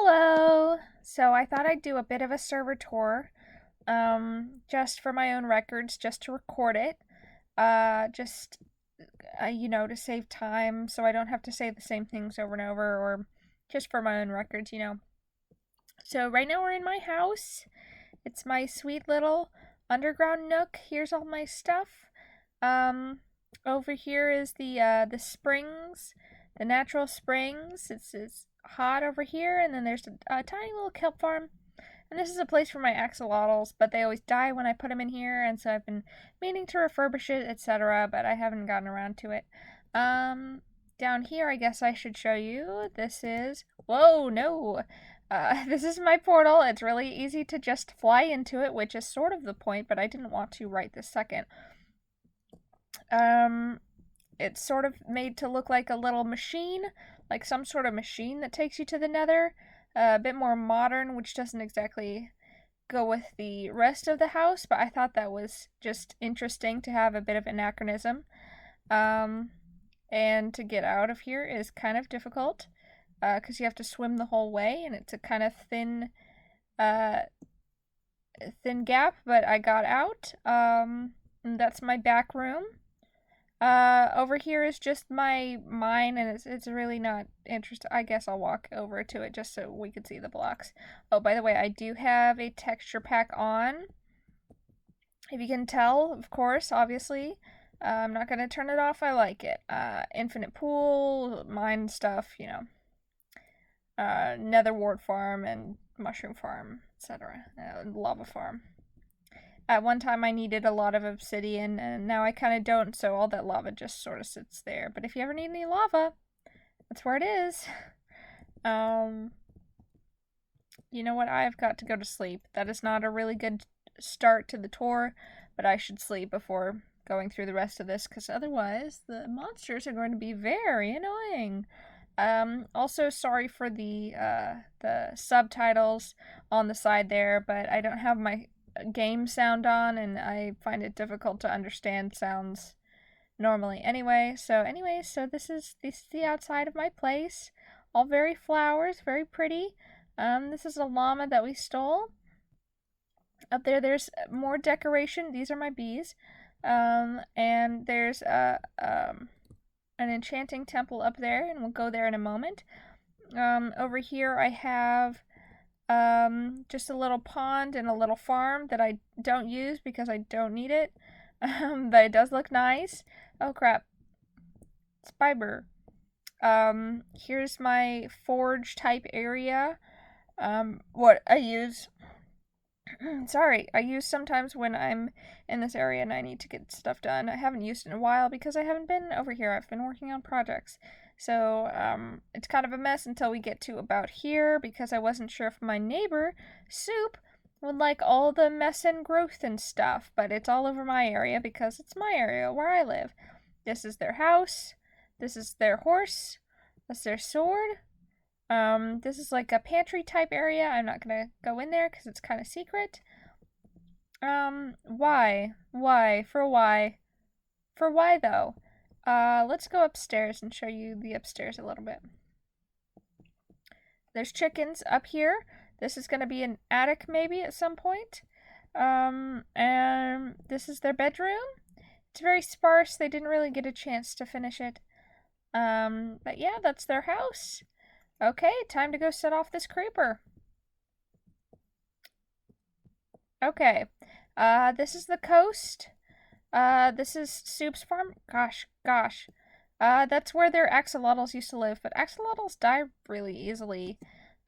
Hello! So I thought I'd do a bit of a server tour, just for my own records, just to record it, just, to save time so I don't have to say the same things over and over, or just for my own records. So right now we're in my house. It's my sweet little underground nook. Here's all my stuff. Over here is the springs, the natural springs. It's hot over here, and then there's a tiny little kelp farm. And this is a place for my axolotls, but they always die when I put them in here, and so I've been meaning to refurbish it, etc., but I haven't gotten around to it. Down here, I guess I should show you. This is... Whoa, no! This is my portal. It's really easy to just fly into it, which is sort of the point, but I didn't want to right this second. It's sort of made to look like a little machine, like some sort of machine that takes you to the Nether. A bit more modern, which doesn't exactly go with the rest of the house, but I thought that was just interesting to have a bit of anachronism. And to get out of here is kind of difficult, because you have to swim the whole way, and it's a kind of thin gap, but I got out. And that's my back room. Over here is just my mine, and it's really not interesting. I guess I'll walk over to it just so we can see the blocks. Oh, by the way, I do have a texture pack on. If you can tell, of course, obviously. I'm not going to turn it off. I like it. Infinite pool, mine stuff, Nether wart farm and mushroom farm, etc. Lava farm. At one time I needed a lot of obsidian, and now I kind of don't, so all that lava just sort of sits there. But if you ever need any lava, that's where it is. You know what? I've got to go to sleep. That is not a really good start to the tour, but I should sleep before going through the rest of this, because otherwise the monsters are going to be very annoying. Also, sorry for the subtitles on the side there, but I don't have my game sound on, and I find it difficult to understand sounds normally so this is the outside of my place, all very flowers, very pretty. This is a llama that we stole. Up there's more decoration. These are my bees. And there's an enchanting temple up there, and we'll go there in a moment. Over here I have just a little pond and a little farm that I don't use because I don't need it. But it does look nice. Oh crap. Spider. Here's my forge type area. What I use. Sorry, I use sometimes when I'm in this area and I need to get stuff done. I haven't used it in a while because I haven't been over here. I've been working on projects. So, it's kind of a mess until we get to about here, because I wasn't sure if my neighbor, Soup, would like all the mess and growth and stuff, but it's all over my area because it's my area where I live. This is their house. This is their horse. That's their sword. This is like a pantry type area. I'm not gonna go in there because it's kind of secret. Why? Why? For why? For why though? Let's go upstairs and show you the upstairs a little bit. There's chickens up here. This is gonna be an attic maybe at some point. And this is their bedroom. It's very sparse. They didn't really get a chance to finish it. But yeah, that's their house. Okay, time to go set off this creeper. Okay, this is the coast. This is Soup's farm. Gosh. That's where their axolotls used to live, but axolotls die really easily,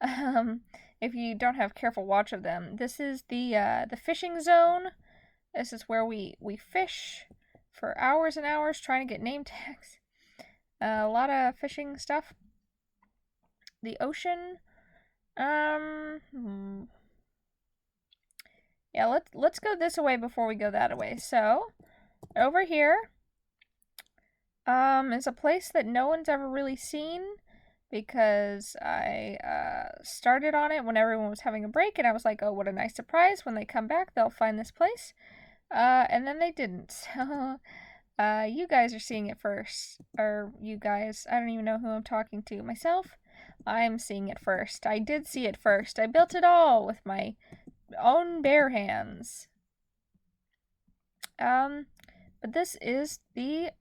if you don't have careful watch of them. This is the fishing zone. This is where we fish for hours and hours trying to get name tags. A lot of fishing stuff. The ocean. Yeah, let's go this way before we go that way. So, over here is a place that no one's ever really seen, because I started on it when everyone was having a break, and I was like, oh, what a nice surprise. When they come back, they'll find this place. And then they didn't. So, you guys are seeing it first. Or you guys, I don't even know who I'm talking to. Myself? I'm seeing it first. I did see it first. I built it all with my own bare hands. But this is the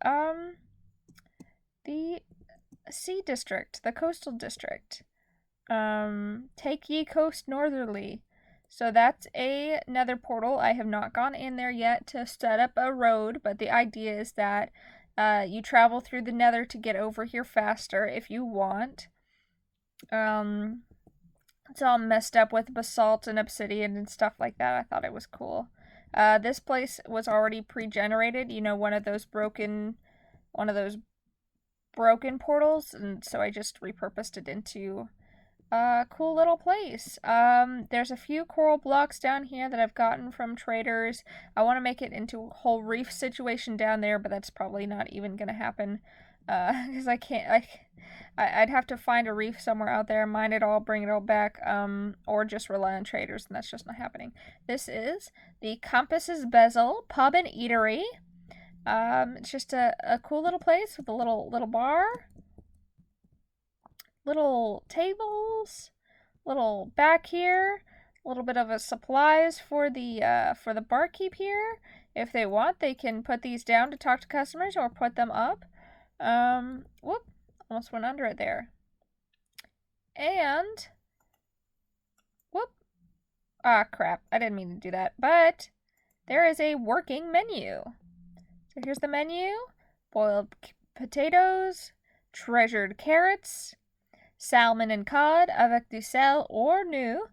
sea district, the coastal district. Take ye coast northerly. So that's a nether portal. I have not gone in there yet to set up a road, but the idea is that you travel through the nether to get over here faster if you want. It's all messed up with basalt and obsidian and stuff like that. I thought it was cool. This place was already pre-generated, you know, one of those broken portals, and so I just repurposed it into a cool little place. There's a few coral blocks down here that I've gotten from traders. I want to make it into a whole reef situation down there, but that's probably not even gonna happen, because I'd have to find a reef somewhere out there, mine it all, bring it all back, or just rely on traders, and that's just not happening. This is the Compass's Bezel Pub and Eatery. It's just a cool little place with a little bar, little tables, little back here, a little bit of a supplies for the barkeep here. If they want, they can put these down to talk to customers or put them up. Whoop, almost went under it there. And whoop, ah crap, I didn't mean to do that, but there is a working menu. So here's the menu: boiled potatoes, treasured carrots, salmon and cod, avec du sel or new,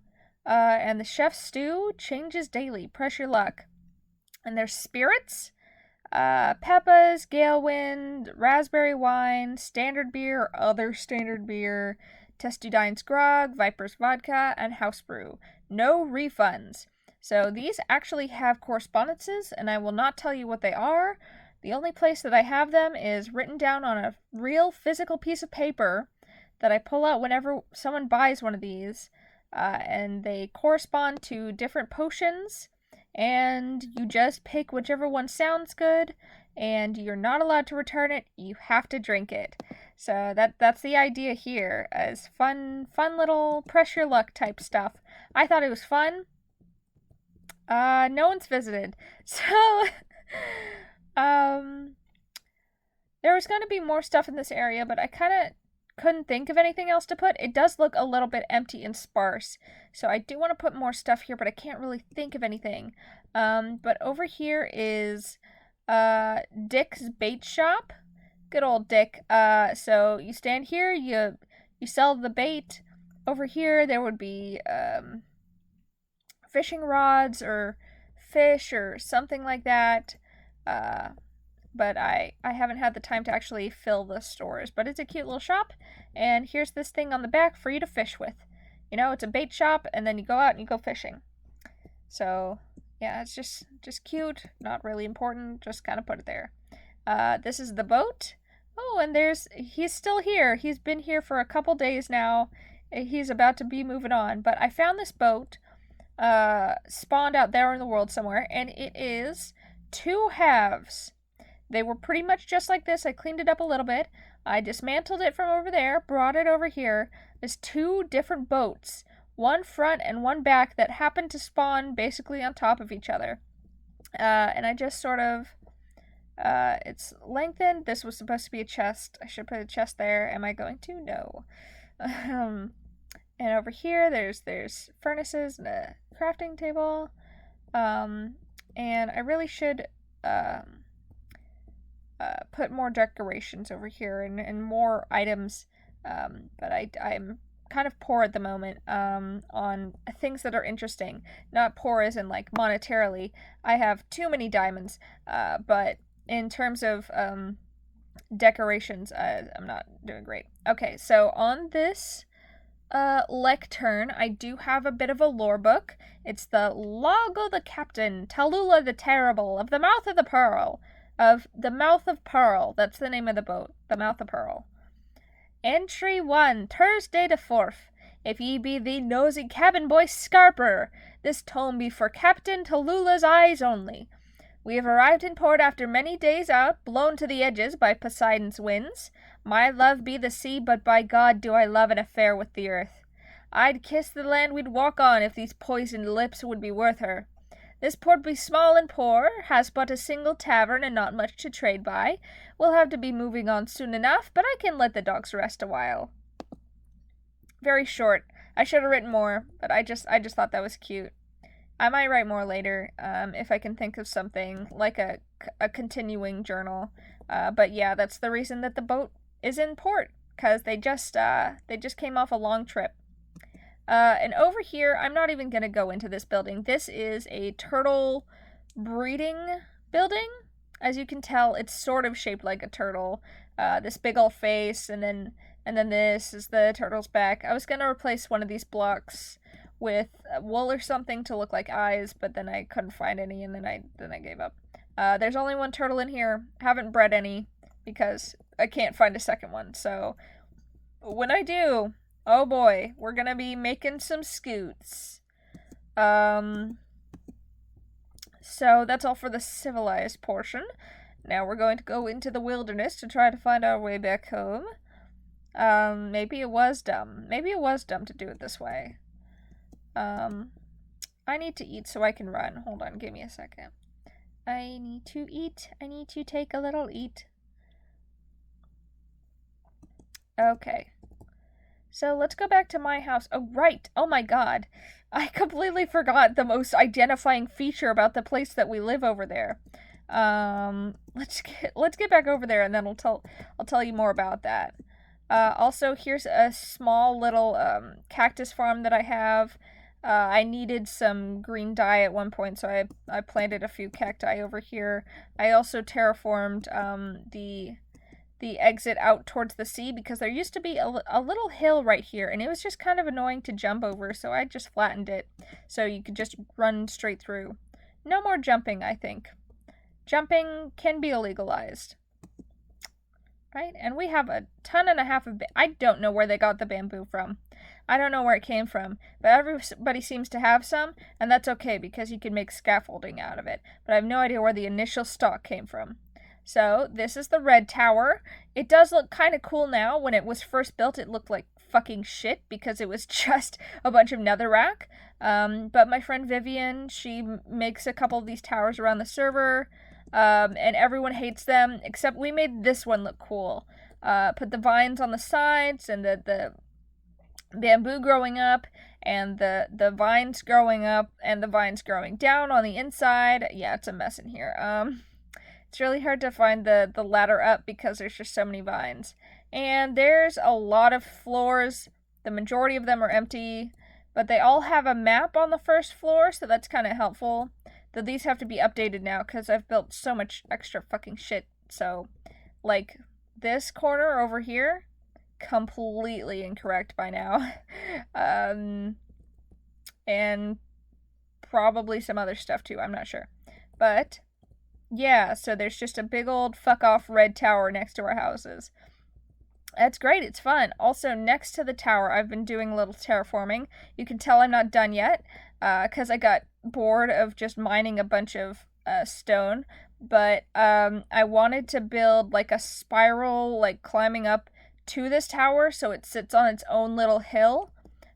and the chef's stew changes daily, press your luck. And there's spirits, Peppa's, Gale Wind, raspberry wine, standard beer, other standard beer, Testudine's grog, Viper's vodka, and house brew. No refunds. So these actually have correspondences, and I will not tell you what they are. The only place that I have them is written down on a real physical piece of paper that I pull out whenever someone buys one of these, and they correspond to different potions, and you just pick whichever one sounds good, and you're not allowed to return it. You have to drink it. So that's the idea here, as fun little press your luck type stuff. I thought it was fun. No one's visited, so there was going to be more stuff in this area, but I kind of couldn't think of anything else to put. It does look a little bit empty and sparse, so I do want to put more stuff here, but I can't really think of anything. But over here is Dick's Bait Shop. Good old Dick. So you stand here, you sell the bait. Over here there would be fishing rods or fish or something like that. But I haven't had the time to actually fill the stores. But it's a cute little shop, and here's this thing on the back for you to fish with. You know, it's a bait shop, and then you go out and you go fishing. So, yeah, it's just cute, not really important, just kind of put it there. This is the boat. Oh, and he's still here. He's been here for a couple days now. He's about to be moving on. But I found this boat, spawned out there in the world somewhere, and it is 2 halves. They were pretty much just like this. I cleaned it up a little bit. I dismantled it from over there, brought it over here. There's 2 different boats, one front and one back, that happen to spawn basically on top of each other. And I just sort of, it's lengthened. This was supposed to be a chest. I should put a chest there. Am I going to? No. And over here, there's furnaces and a crafting table. And I really should, put more decorations over here and more items, but I'm kind of poor at the moment on things that are interesting. Not poor as in like monetarily. I have too many diamonds, but in terms of decorations, I'm not doing great. Okay, so on this lectern, I do have a bit of a lore book. It's the Log o' the Captain, Tallulah the Terrible, of the Mouth of the Pearl. Of the Mouth of Pearl. That's the name of the boat. The Mouth of Pearl. Entry 1, Thursday the 4th. If ye be the nosy cabin boy Scarper, this tome be for Captain Tallulah's eyes only. We have arrived in port after many days out, blown to the edges by Poseidon's winds. My love be the sea, but by God do I love an affair with the earth. I'd kiss the land we'd walk on if these poisoned lips would be worth her. This port be small and poor, has but a single tavern and not much to trade by. We'll have to be moving on soon enough, but I can let the dogs rest a while. Very short. I should have written more, but I just thought that was cute. I might write more later, if I can think of something, like a continuing journal. But yeah, that's the reason that the boat is in port, because they just came off a long trip. And over here, I'm not even going to go into this building. This is a turtle breeding building. As you can tell, it's sort of shaped like a turtle. This big old face, and then this is the turtle's back. I was going to replace one of these blocks with wool or something to look like eyes, but then I couldn't find any, and then I gave up. There's only one turtle in here. Haven't bred any because I can't find a second one. So when I do, oh boy, we're gonna be making some scoots. So that's all for the civilized portion. Now we're going to go into the wilderness to try to find our way back home. Maybe it was dumb. Maybe it was dumb to do it this way. I need to eat so I can run. Hold on, give me a second. I need to eat. I need to take a little eat. Okay. So let's go back to my house. Oh, right. Oh my god. I completely forgot the most identifying feature about the place that we live over there. Let's get back over there, and then I'll tell you more about that. Also, here's a small little cactus farm that I have. I needed some green dye at one point, so I planted a few cacti over here. I also terraformed the exit out towards the sea, because there used to be a little hill right here, and it was just kind of annoying to jump over, so I just flattened it so you could just run straight through. No more jumping, I think. Jumping can be illegalized. Right? And we have a ton and a half of I don't know where they got the bamboo from. I don't know where it came from, but everybody seems to have some, and that's okay because you can make scaffolding out of it. But I have no idea where the initial stock came from. So, this is the red tower. It does look kind of cool now. When it was first built, it looked like fucking shit because it was just a bunch of netherrack. But my friend Vivian, she makes a couple of these towers around the server, and everyone hates them, except we made this one look cool. Put the vines on the sides, and the bamboo growing up, and the vines growing up, and the vines growing down on the inside. Yeah, it's a mess in here. It's really hard to find the ladder up because there's just so many vines. And there's a lot of floors. The majority of them are empty, but they all have a map on the first floor, so that's kind of helpful. Though these have to be updated now because I've built so much extra fucking shit. So, like, this corner over here, completely incorrect by now. And probably some other stuff too, I'm not sure. But yeah, so there's just a big old fuck off red tower next to our houses. That's great, it's fun. Also, next to the tower, I've been doing a little terraforming. You can tell I'm not done yet, because I got bored of just mining a bunch of stone. But I wanted to build like a spiral, like climbing up to this tower, so it sits on its own little hill.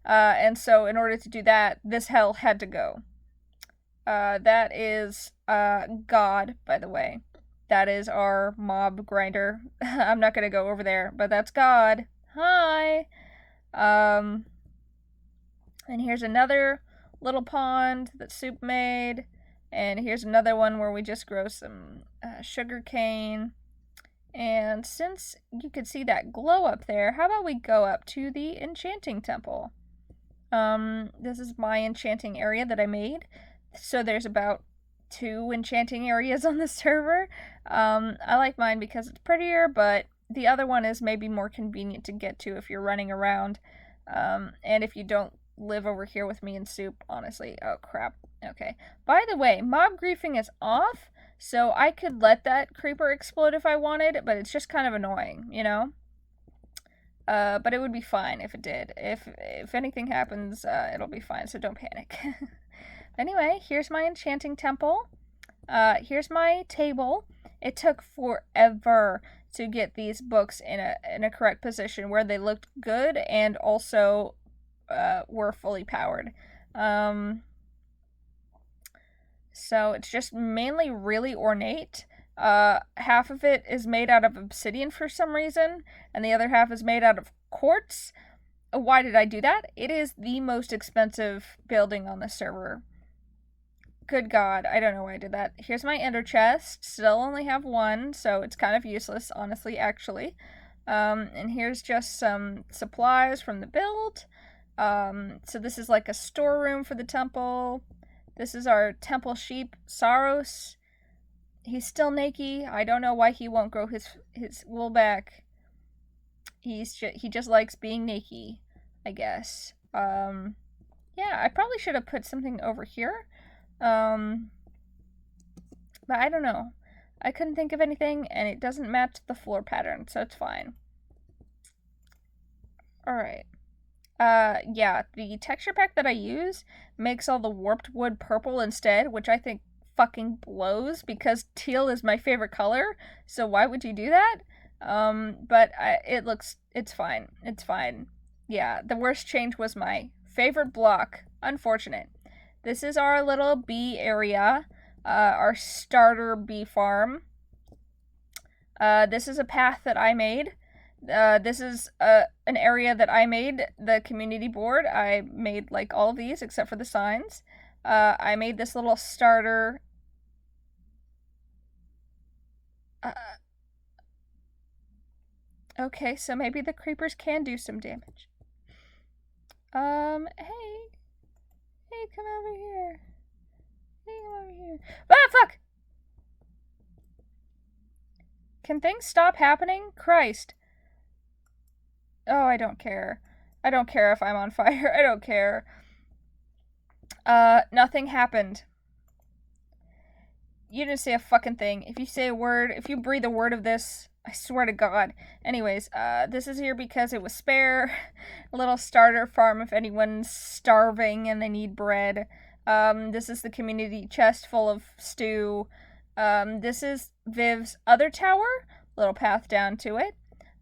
And so in order to do that, this hill had to go. That is God, by the way. That is our mob grinder. I'm not gonna go over there, but that's God. Hi! And here's another little pond that Soup made. And here's another one where we just grow some sugar cane. And since you could see that glow up there, how about we go up to the Enchanting Temple? This is my enchanting area that I made. So there's about 2 enchanting areas on the server. I like mine because it's prettier, but the other one is maybe more convenient to get to if you're running around. And if you don't live over here with me and Soup, honestly. Oh, crap. Okay. By the way, mob griefing is off, so I could let that creeper explode if I wanted, but it's just kind of annoying, you know? But it would be fine if it did. If anything happens, it'll be fine, so don't panic. Anyway, here's my enchanting temple. Here's my table. It took forever to get these books in a correct position where they looked good and also were fully powered. So it's just mainly really ornate. Half of it is made out of obsidian for some reason, and the other half is made out of quartz. Why did I do that? It is the most expensive building on the server. Good God, I don't know why I did that. Here's my ender chest. Still only have one, so it's kind of useless, honestly, actually. And here's just some supplies from the build. So this is like a storeroom for the temple. This is our temple sheep, Saros. He's still naked. I don't know why he won't grow his wool back. He just likes being naked, I guess. Yeah, I probably should have put something over here. But I don't know. I couldn't think of anything, and it doesn't match the floor pattern, so it's fine. Alright. Yeah, the texture pack that I use makes all the warped wood purple instead, which I think fucking blows, because teal is my favorite color, so why would you do that? But it's fine. It's fine. Yeah, the worst change was my favorite block. Unfortunate. This is our little bee area, our starter bee farm. This is a path that I made. This is an area that I made, the community board. I made like all of these except for the signs. I made this little starter. Okay, so maybe the creepers can do some damage. Hey. Hey, come over here. Hey, come over here. Ah, fuck! Can things stop happening? Christ. Oh, I don't care. I don't care if I'm on fire. I don't care. Nothing happened. You didn't say a fucking thing. If you say a word, if you breathe a word of this, I swear to God. Anyways, this is here because it was spare. A little starter farm if anyone's starving and they need bread. This is the community chest full of stew. This is Viv's other tower. Little path down to it.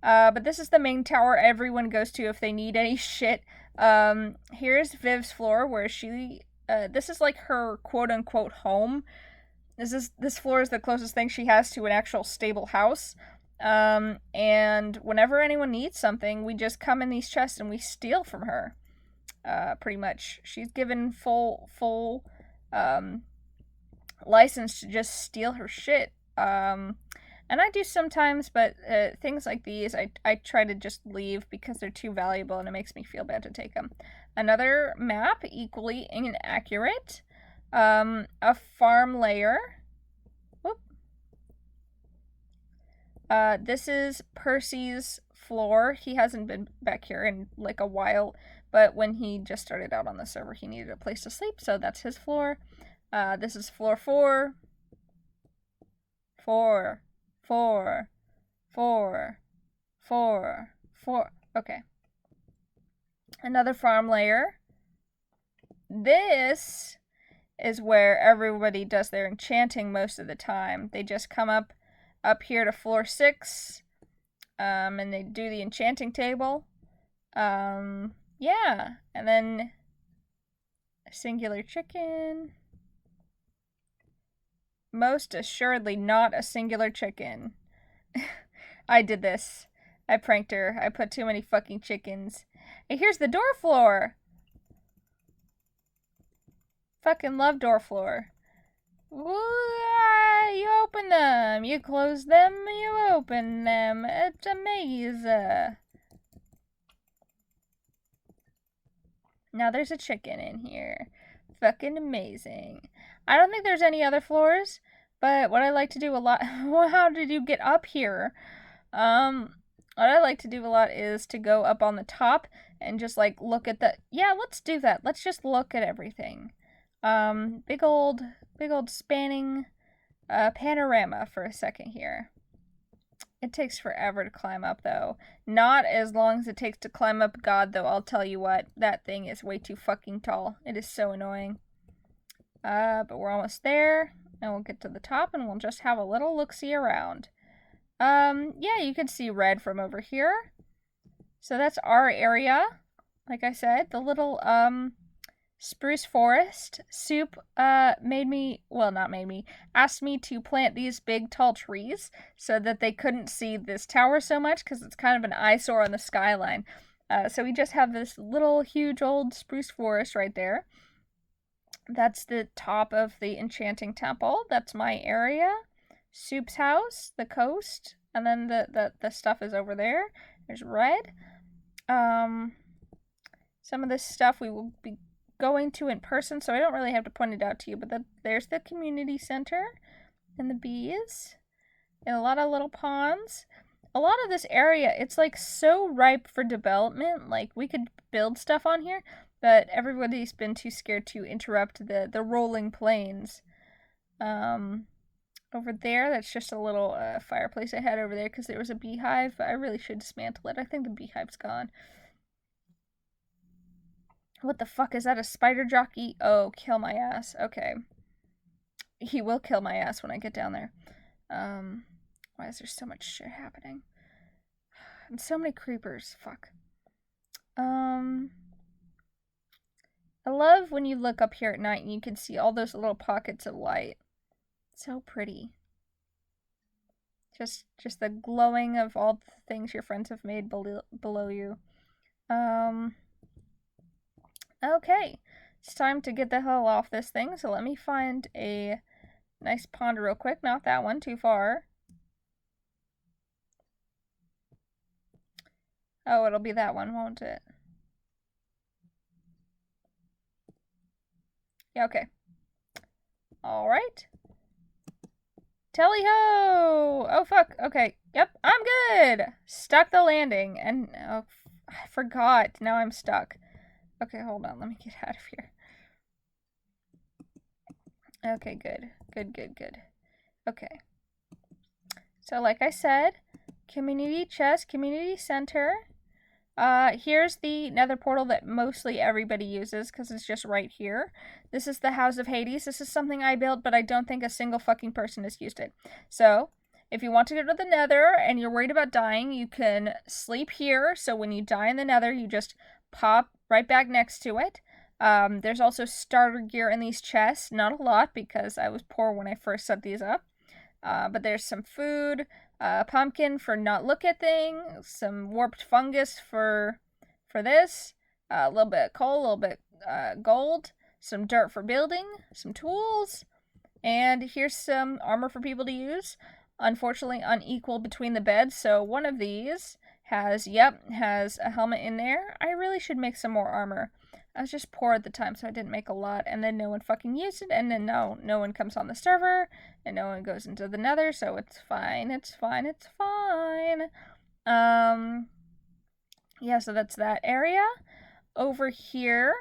But this is the main tower everyone goes to if they need any shit. Here's Viv's floor where she, this is like her quote-unquote home. This floor is the closest thing she has to an actual stable house. And whenever anyone needs something, we just come in these chests and we steal from her. Pretty much. She's given full, license to just steal her shit. And I do sometimes, but things like these, I try to just leave because they're too valuable and it makes me feel bad to take them. Another map, equally inaccurate. A farm layer. Whoop. This is Percy's floor. He hasn't been back here in like a while, but when he just started out on the server, he needed a place to sleep, so that's his floor. This is floor 4. 4. 4. 4. 4. 4. Okay. Another farm layer. This is where everybody does their enchanting most of the time. They just come up here to floor 6, and they do the enchanting table. Yeah, and then a singular chicken. Most assuredly not a singular chicken. I did this. I pranked her. I put too many fucking chickens. And here's the door floor. Fucking love door floor. You open them, you close them, you open them. It's amazing. Now there's a chicken in here. Fucking amazing. I don't think there's any other floors, but what I like to do a lot... Well, how did you get up here? What I like to do a lot is to go up on the top and just like look at the... Yeah, let's do that. Let's just look at everything. Big old spanning panorama for a second here. It takes forever to climb up, though. Not as long as it takes to climb up God, though. I'll tell you what, that thing is way too fucking tall. It is so annoying. But we're almost there, and we'll get to the top, and we'll just have a little look-see around. Yeah, you can see red from over here. So that's our area. Like I said, the little, spruce forest. Soup, made me, well, not made me, asked me to plant these big tall trees so that they couldn't see this tower so much because it's kind of an eyesore on the skyline. So we just have this little huge old spruce forest right there. That's the top of the Enchanting Temple. That's my area. Soup's house, the coast, and then the stuff is over there. There's red. Some of this stuff we will be going to in person, so I don't really have to point it out to you, but there's the community center and the bees and a lot of little ponds. A lot of this area, it's like so ripe for development. Like we could build stuff on here, but everybody's been too scared to interrupt the rolling plains. Over there, that's just a little fireplace I had over there because there was a beehive, but I really should dismantle it. I think the beehive's gone. What the fuck, is that a spider jockey? Oh, kill my ass. Okay. He will kill my ass when I get down there. Why is there so much shit happening? And so many creepers. Fuck. I love when you look up here at night and you can see all those little pockets of light. So pretty. Just the glowing of all the things your friends have made below you. Okay. It's time to get the hell off this thing, so let me find a nice pond real quick. Not that one, too far. Oh, it'll be that one, won't it? Yeah, okay. Alright. Tally-ho! Oh, fuck. Okay. Yep, I'm good! Stuck the landing, and... oh, I forgot. Now I'm stuck. Okay, hold on. Let me get out of here. Okay, good. Good. Okay. So, like I said, community chest, community center. Here's the Nether Portal that mostly everybody uses because it's just right here. This is the House of Hades. This is something I built, but I don't think a single fucking person has used it. So, if you want to go to the Nether and you're worried about dying, you can sleep here. So when you die in the Nether, you just pop right back next to it. There's also starter gear in these chests. Not a lot because I was poor when I first set these up. But there's some food, pumpkin for not look at thing, some warped fungus for this, a little bit of coal, a little bit gold, some dirt for building, some tools, and here's some armor for people to use. Unfortunately, unequal between the beds, so one of these has a helmet in there. I really should make some more armor. I was just poor at the time, so I didn't make a lot, and then no one fucking used it, and then no one comes on the server, and no one goes into the Nether, so it's fine. Yeah, so that's that area. Over here,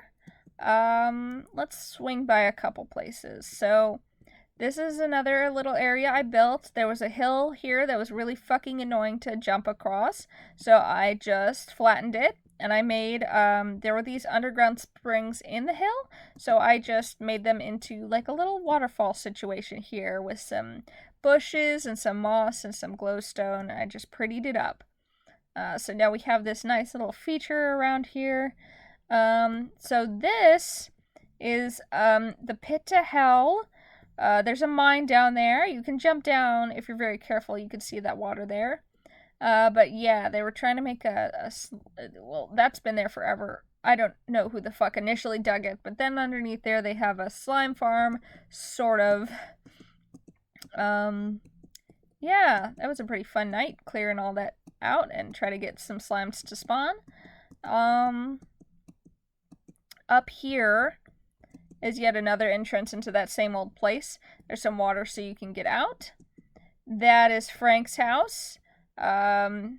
let's swing by a couple places. So, this is another little area I built. There was a hill here that was really fucking annoying to jump across, so I just flattened it. And I made, there were these underground springs in the hill, so I just made them into like a little waterfall situation here with some bushes and some moss and some glowstone. I just prettied it up. So now we have this nice little feature around here. So this is the pit to hell. There's a mine down there. You can jump down if you're very careful. You can see that water there. But yeah, they were trying to make well, that's been there forever. I don't know who the fuck initially dug it, but then underneath there they have a slime farm, sort of. Yeah, that was a pretty fun night, clearing all that out and try to get some slimes to spawn. Up here is yet another entrance into that same old place. There's some water so you can get out. That is Frank's house. The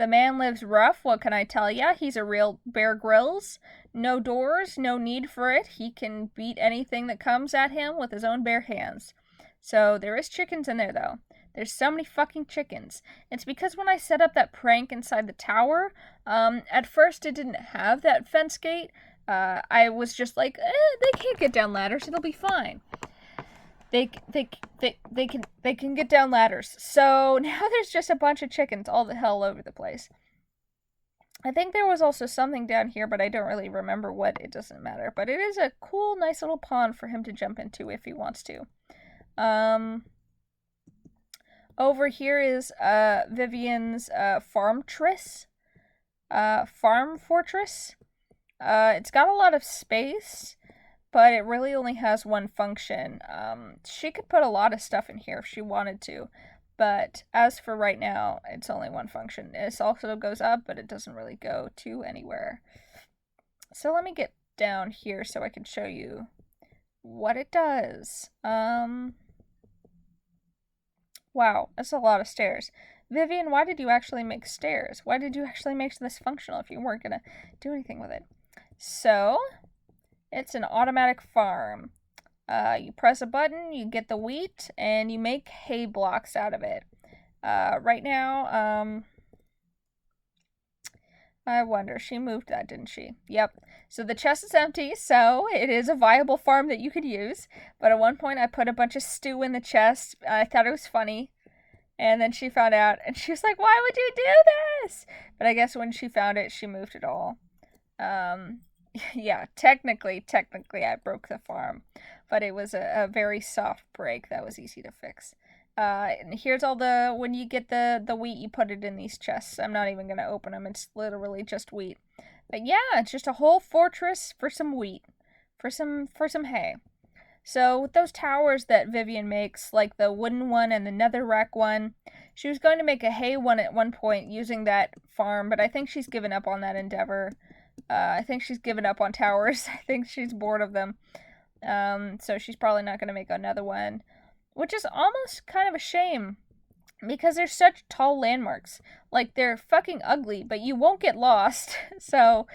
man lives rough, what can I tell ya? He's a real Bear Grylls. No doors, no need for it. He can beat anything that comes at him with his own bare hands. So there is chickens in there, though. There's so many fucking chickens. It's because when I set up that prank inside the tower, at first it didn't have that fence gate. I was just like, they can't get down ladders, it'll be fine. they can get down ladders. So now there's just a bunch of chickens all the hell over the place. I think there was also something down here, but I don't really remember what. It doesn't matter. But it is a cool, nice little pond for him to jump into if he wants to. Over here is Vivian's farm fortress. It's got a lot of space, but it really only has one function. She could put a lot of stuff in here if she wanted to. But as for right now, it's only one function. This also goes up, but it doesn't really go to anywhere. So let me get down here so I can show you what it does. Wow, that's a lot of stairs. Vivian, why did you actually make stairs? Why did you actually make this functional if you weren't going to do anything with it? So, it's an automatic farm. You press a button, you get the wheat, and you make hay blocks out of it. Right now, I wonder, she moved that, didn't she? Yep. So the chest is empty, so it is a viable farm that you could use. But at one point, I put a bunch of stew in the chest. I thought it was funny. And then she found out, and she was like, why would you do this? But I guess when she found it, she moved it all. Yeah, technically, I broke the farm. But it was a very soft break that was easy to fix. And here's all the, when you get the wheat, you put it in these chests. I'm not even going to open them. It's literally just wheat. But yeah, it's just a whole fortress for some wheat. For some hay. So with those towers that Vivian makes, like the wooden one and the netherrack one, she was going to make a hay one at one point using that farm, but I think she's given up on that endeavor. I think she's given up on towers. I think she's bored of them. So she's probably not going to make another one, which is almost kind of a shame because they're such tall landmarks. Like, they're fucking ugly, but you won't get lost. So,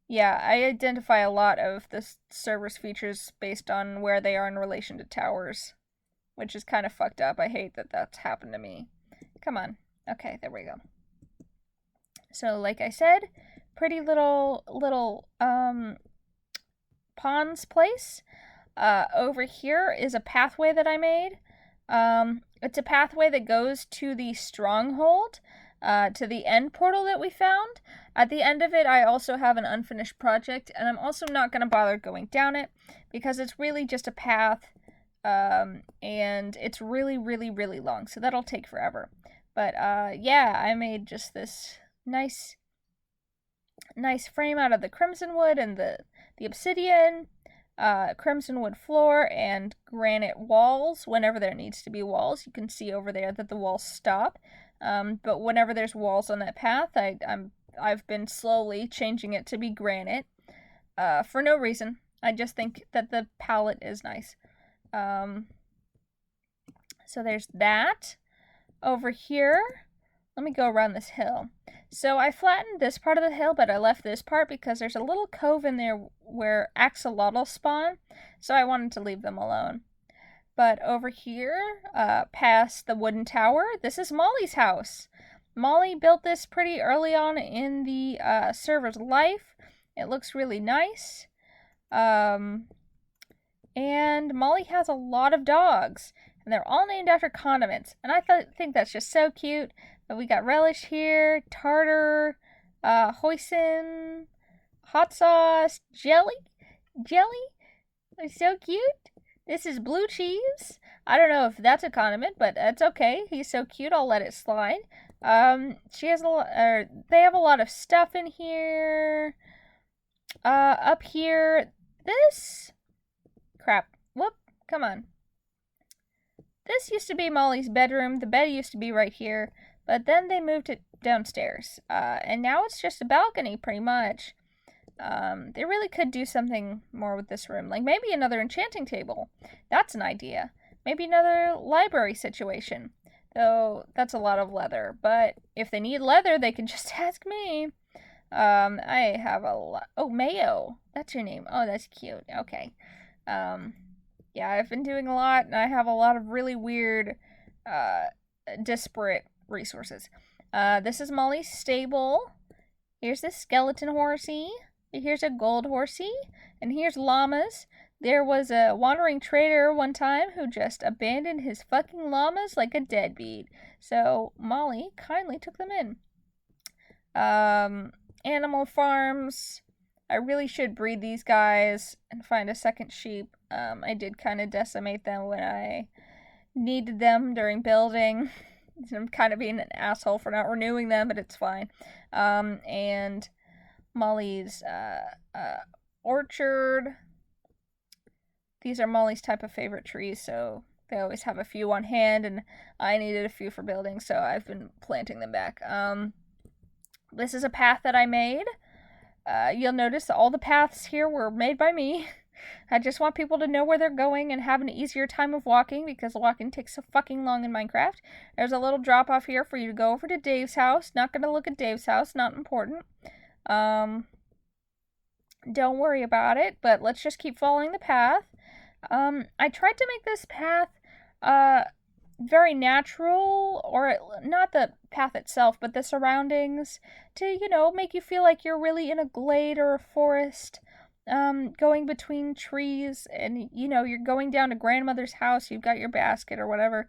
yeah, I identify a lot of the server's features based on where they are in relation to towers, which is kind of fucked up. I hate that that's happened to me. Come on. Okay, there we go. So, like I said, pretty little ponds place. Over here is a pathway that I made. It's a pathway that goes to the Stronghold, to the end portal that we found. At the end of it, I also have an unfinished project, and I'm also not going to bother going down it, because it's really just a path, and it's really, really, really long, so that'll take forever. But, yeah, I made just this nice frame out of the crimson wood and the obsidian, crimson wood floor, and granite walls. Whenever there needs to be walls, you can see over there that the walls stop. But whenever there's walls on that path, I've been slowly changing it to be granite, for no reason. I just think that the palette is nice. So there's that. Over here, let me go around this hill. So I flattened this part of the hill, but I left this part because there's a little cove in there where axolotls spawn, so I wanted to leave them alone. But over here, past the wooden tower, this is Molly's house. Molly built this pretty early on in the server's life. It looks really nice. And Molly has a lot of dogs, and they're all named after condiments. And I think that's just so cute. But we got relish here, tartar, hoisin, hot sauce, jelly. They're so cute. This is blue cheese. I don't know if that's a condiment, but that's okay. He's so cute, I'll let it slide. She has they have a lot of stuff in here. Up here, crap. Whoop, come on. This used to be Molly's bedroom. The bed used to be right here, but then they moved it downstairs. And now it's just a balcony, pretty much. They really could do something more with this room. Like maybe another enchanting table. That's an idea. Maybe another library situation. Though that's a lot of leather. But if they need leather, they can just ask me. I have a lot. Oh, Mayo. That's your name. Oh, that's cute. Okay. Yeah, I've been doing a lot, and I have a lot of really weird, disparate resources. This is Molly's stable. Here's this skeleton horsey. Here's a gold horsey. And here's llamas. There was a wandering trader one time who just abandoned his fucking llamas like a deadbeat. So Molly kindly took them in. Animal farms. I really should breed these guys and find a second sheep. I did kind of decimate them when I needed them during building. I'm kind of being an asshole for not renewing them, but it's fine. And Molly's orchard. These are Molly's type of favorite trees, so they always have a few on hand, and I needed a few for building, so I've been planting them back. This is a path that I made. You'll notice that all the paths here were made by me. I just want people to know where they're going and have an easier time of walking, because walking takes so fucking long in Minecraft. There's a little drop off here for you to go over to Dave's house. Not gonna look at Dave's house, not important. Don't worry about it, but let's just keep following the path. I tried to make this path, very natural, or not the path itself, but the surroundings, to, make you feel like you're really in a glade or a forest, going between trees, and, you're going down to grandmother's house, you've got your basket or whatever.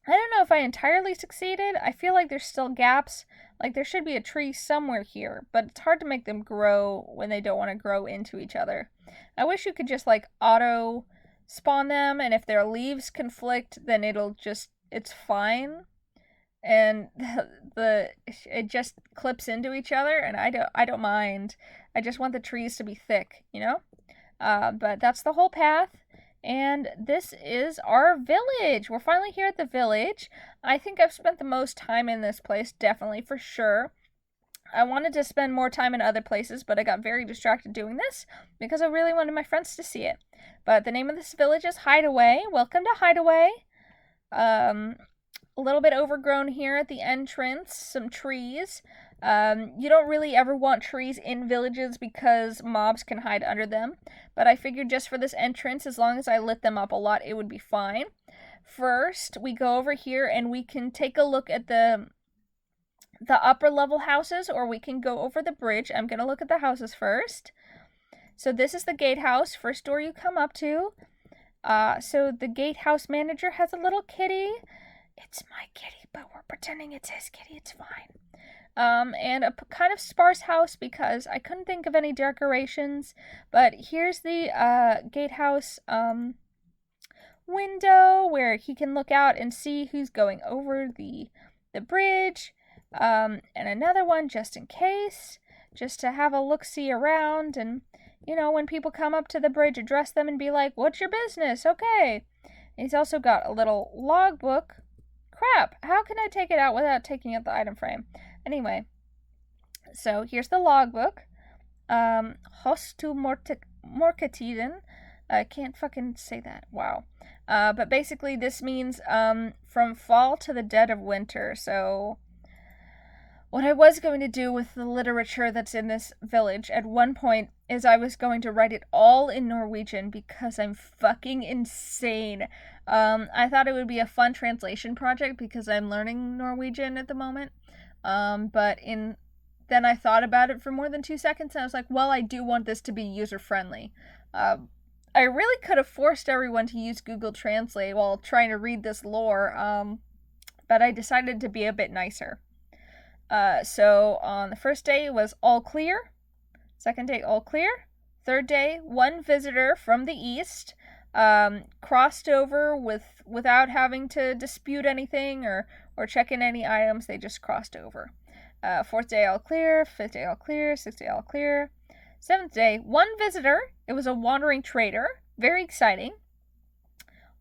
I don't know if I entirely succeeded. I feel like there's still gaps. Like, there should be a tree somewhere here, but it's hard to make them grow when they don't want to grow into each other. I wish you could just, auto spawn them, and if their leaves conflict, then it's fine. And it just clips into each other, and I don't mind. I just want the trees to be thick, But that's the whole path. And this is our village. We're finally here at the village. I think I've spent the most time in this place, definitely, for sure. I wanted to spend more time in other places, but I got very distracted doing this because I really wanted my friends to see it. But the name of this village is Hideaway. Welcome to Hideaway. A little bit overgrown here at the entrance. Some trees. You don't really ever want trees in villages because mobs can hide under them. But I figured just for this entrance, as long as I lit them up a lot, it would be fine. First, we go over here and we can take a look at the upper level houses, or we can go over the bridge. I'm going to look at the houses first. So this is the Gatehouse, first door you come up to. So the Gatehouse manager has a little kitty. It's my kitty, but we're pretending it's his kitty. It's fine. And a kind of sparse house because I couldn't think of any decorations. But here's the Gatehouse window where he can look out and see who's going over the bridge. And another one just in case, just to have a look-see around, and, when people come up to the bridge, address them and be like, what's your business? Okay. And he's also got a little logbook. Crap, how can I take it out without taking out the item frame? Anyway, so here's the logbook. Hostu Morkatiden. I can't fucking say that. Wow. But basically this means, from fall to the dead of winter. So what I was going to do with the literature that's in this village at one point is I was going to write it all in Norwegian because I'm fucking insane. I thought it would be a fun translation project because I'm learning Norwegian at the moment. Then I thought about it for more than 2 seconds and I was like, well, I do want this to be user-friendly. I really could have forced everyone to use Google Translate while trying to read this lore, but I decided to be a bit nicer. So on the first day it was all clear. Second day, all clear. Third day, one visitor from the east, crossed over without having to dispute anything or check in any items. They just crossed over. Fourth day, all clear. Fifth day, all clear. Sixth day, all clear. Seventh day, one visitor. It was a wandering trader. Very exciting.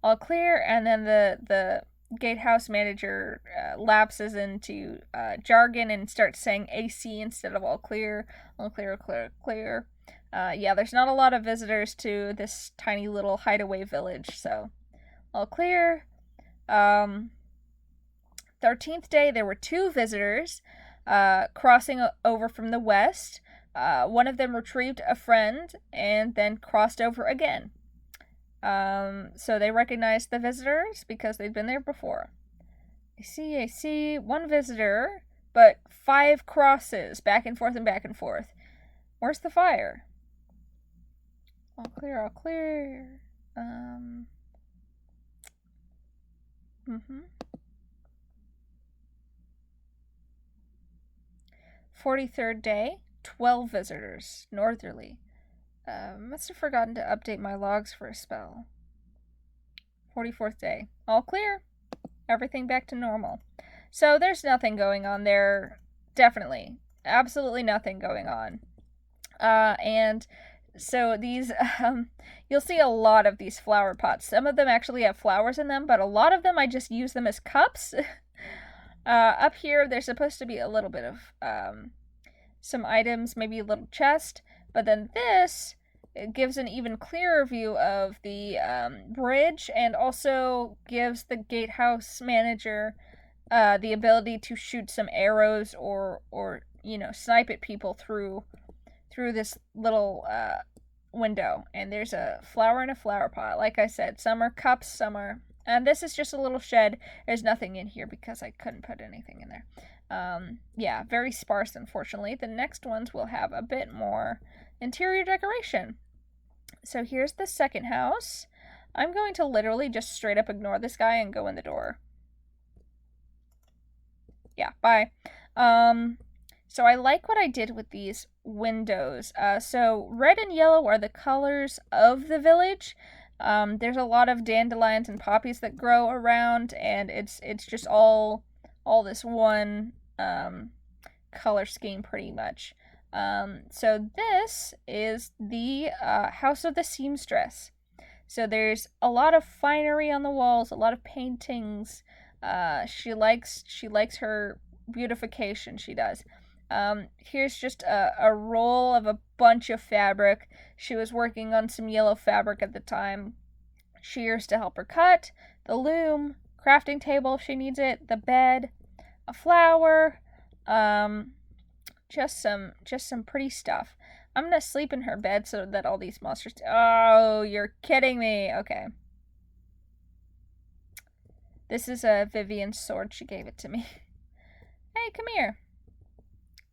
All clear, and then the Gatehouse manager lapses into jargon and starts saying AC instead of all clear. All clear, clear, clear. Yeah, there's not a lot of visitors to this tiny little hideaway village, so all clear. 13th day, there were 2 visitors crossing over from the west. One of them retrieved a friend and then crossed over again. So they recognized the visitors because they'd been there before. I see. 1 visitor, but 5 crosses, back and forth and back and forth. Where's the fire? All clear, all clear. 43rd day, 12 visitors, northerly. Must have forgotten to update my logs for a spell. 44th day, all clear. Everything back to normal. So there's nothing going on there. Definitely. Absolutely nothing going on. And so these, you'll see a lot of these flower pots. Some of them actually have flowers in them, but a lot of them I just use them as cups. Up here, there's supposed to be a little bit of some items, maybe a little chest. But then this, it gives an even clearer view of the bridge, and also gives the Gatehouse manager the ability to shoot some arrows or you know, snipe at people through this little window. And there's a flower in a flower pot. Like I said, some are cups, some are... And this is just a little shed. There's nothing in here because I couldn't put anything in there. Yeah, very sparse, unfortunately. The next ones will have a bit more interior decoration. So here's the second house. I'm going to literally just straight up ignore this guy and go in the door. Yeah, bye. So I like what I did with these windows. So red and yellow are the colors of the village. There's a lot of dandelions and poppies that grow around, and it's just all this one color scheme pretty much. So this is the house of the Seamstress. So there's a lot of finery on the walls, a lot of paintings. She likes her beautification, she does. Here's just a roll of a bunch of fabric. She was working on some yellow fabric at the time. Shears to help her cut, the loom, crafting table if she needs it, the bed, a flower, just some pretty stuff. I'm gonna sleep in her bed so that all these monsters... Oh, you're kidding me. Okay. This is a Vivian's sword. She gave it to me. Hey, come here.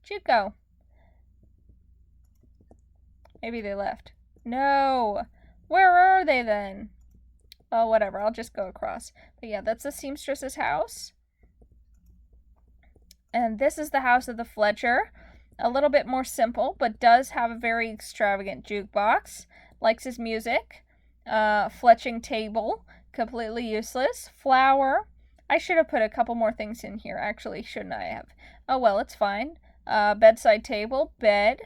Where'd you go? Maybe they left. No! Where are they then? Oh, whatever. I'll just go across. But yeah, that's the Seamstress's house. And this is the house of the Fledger. A little bit more simple, but does have a very extravagant jukebox. Likes his music. Fletching table. Completely useless. Flower. I should have put a couple more things in here, actually, shouldn't I have? Oh, well, it's fine. Bedside table. Bed.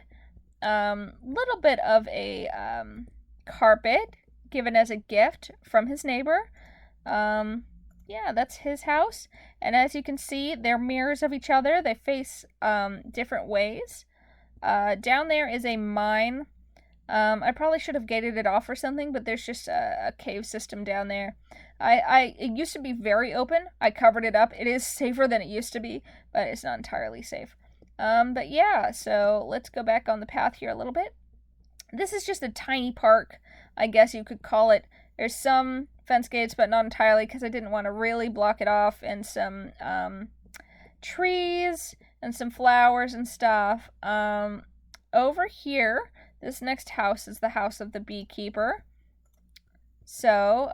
Little bit of a carpet given as a gift from his neighbor. Yeah, that's his house. And as you can see, they're mirrors of each other. They face different ways. Down there is a mine. I probably should have gated it off or something, but there's just a cave system down there. It used to be very open. I covered it up. It is safer than it used to be, but it's not entirely safe. But yeah, so let's go back on the path here a little bit. This is just a tiny park, I guess you could call it. There's some fence gates, but not entirely, because I didn't want to really block it off, and some trees and some flowers and stuff. Over here, this next house is the house of the Beekeeper. So,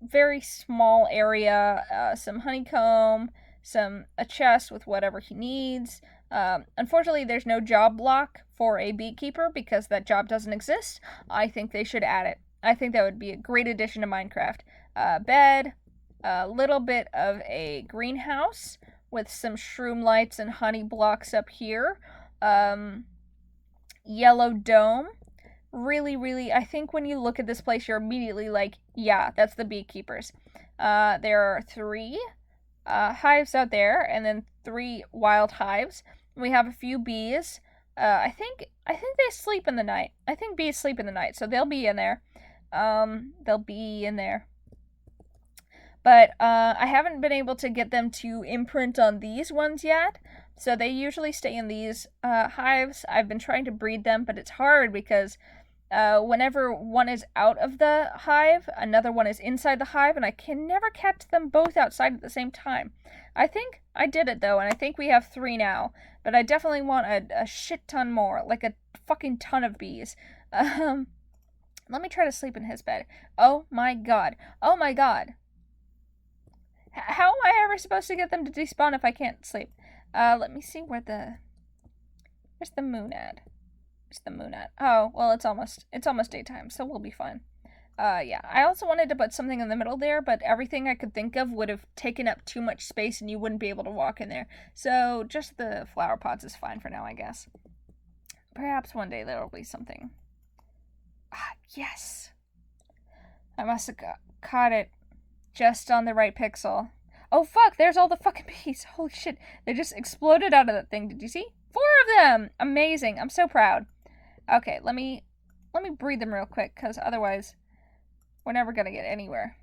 very small area, some honeycomb, a chest with whatever he needs. Unfortunately, there's no job block for a beekeeper because that job doesn't exist. I think they should add it. I think that would be a great addition to Minecraft. Bed, a little bit of a greenhouse with some shroom lights and honey blocks up here. Yellow dome. Really, really, I think when you look at this place, you're immediately like, yeah, that's the beekeepers. There are 3 hives out there, and then 3 wild hives. We have a few bees. I think they sleep in the night. I think bees sleep in the night, so they'll be in there. They'll be in there. But I haven't been able to get them to imprint on these ones yet. So they usually stay in these hives. I've been trying to breed them, but it's hard because whenever one is out of the hive, another one is inside the hive, and I can never catch them both outside at the same time. I think I did it, though, and I think we have 3 now. But I definitely want a shit ton more, like a fucking ton of bees. Let me try to sleep in his bed. Oh my god. Oh my god. How am I ever supposed to get them to despawn if I can't sleep? Let me see where's the moon at? Where's the moon at? Oh, well, it's almost daytime, so we'll be fine. Yeah. I also wanted to put something in the middle there, but everything I could think of would have taken up too much space and you wouldn't be able to walk in there. So just the flower pots is fine for now, I guess. Perhaps one day there will be something. Ah, yes! I must have caught it just on the right pixel. Oh, fuck! There's all the fucking bees! Holy shit! They just exploded out of that thing. Did you see? 4 of them! Amazing! I'm so proud. Okay, let me breed them real quick, because otherwise we're never gonna get anywhere.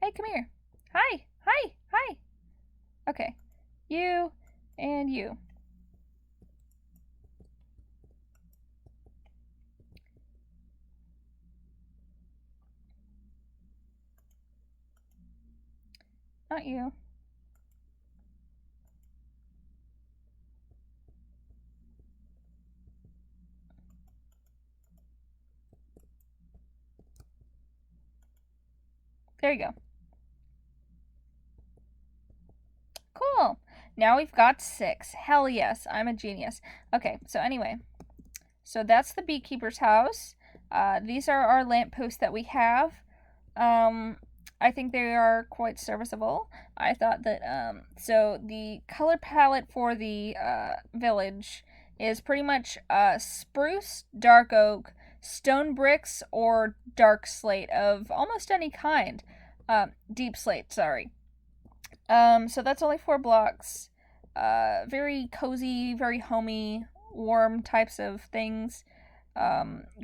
Hey, come here. Hi! Hi! Hi! Okay. You and you. Not you. There you go. Cool. Now we've got 6. Hell yes, I'm a genius. Okay, so anyway. So that's the Beekeeper's house. These are our lampposts that we have. I think they are quite serviceable. I thought that, so the color palette for the village is pretty much spruce, dark oak, stone bricks, or dark slate of almost any kind. Deep slate, sorry. So that's only 4 blocks. Very cozy, very homey, warm types of things.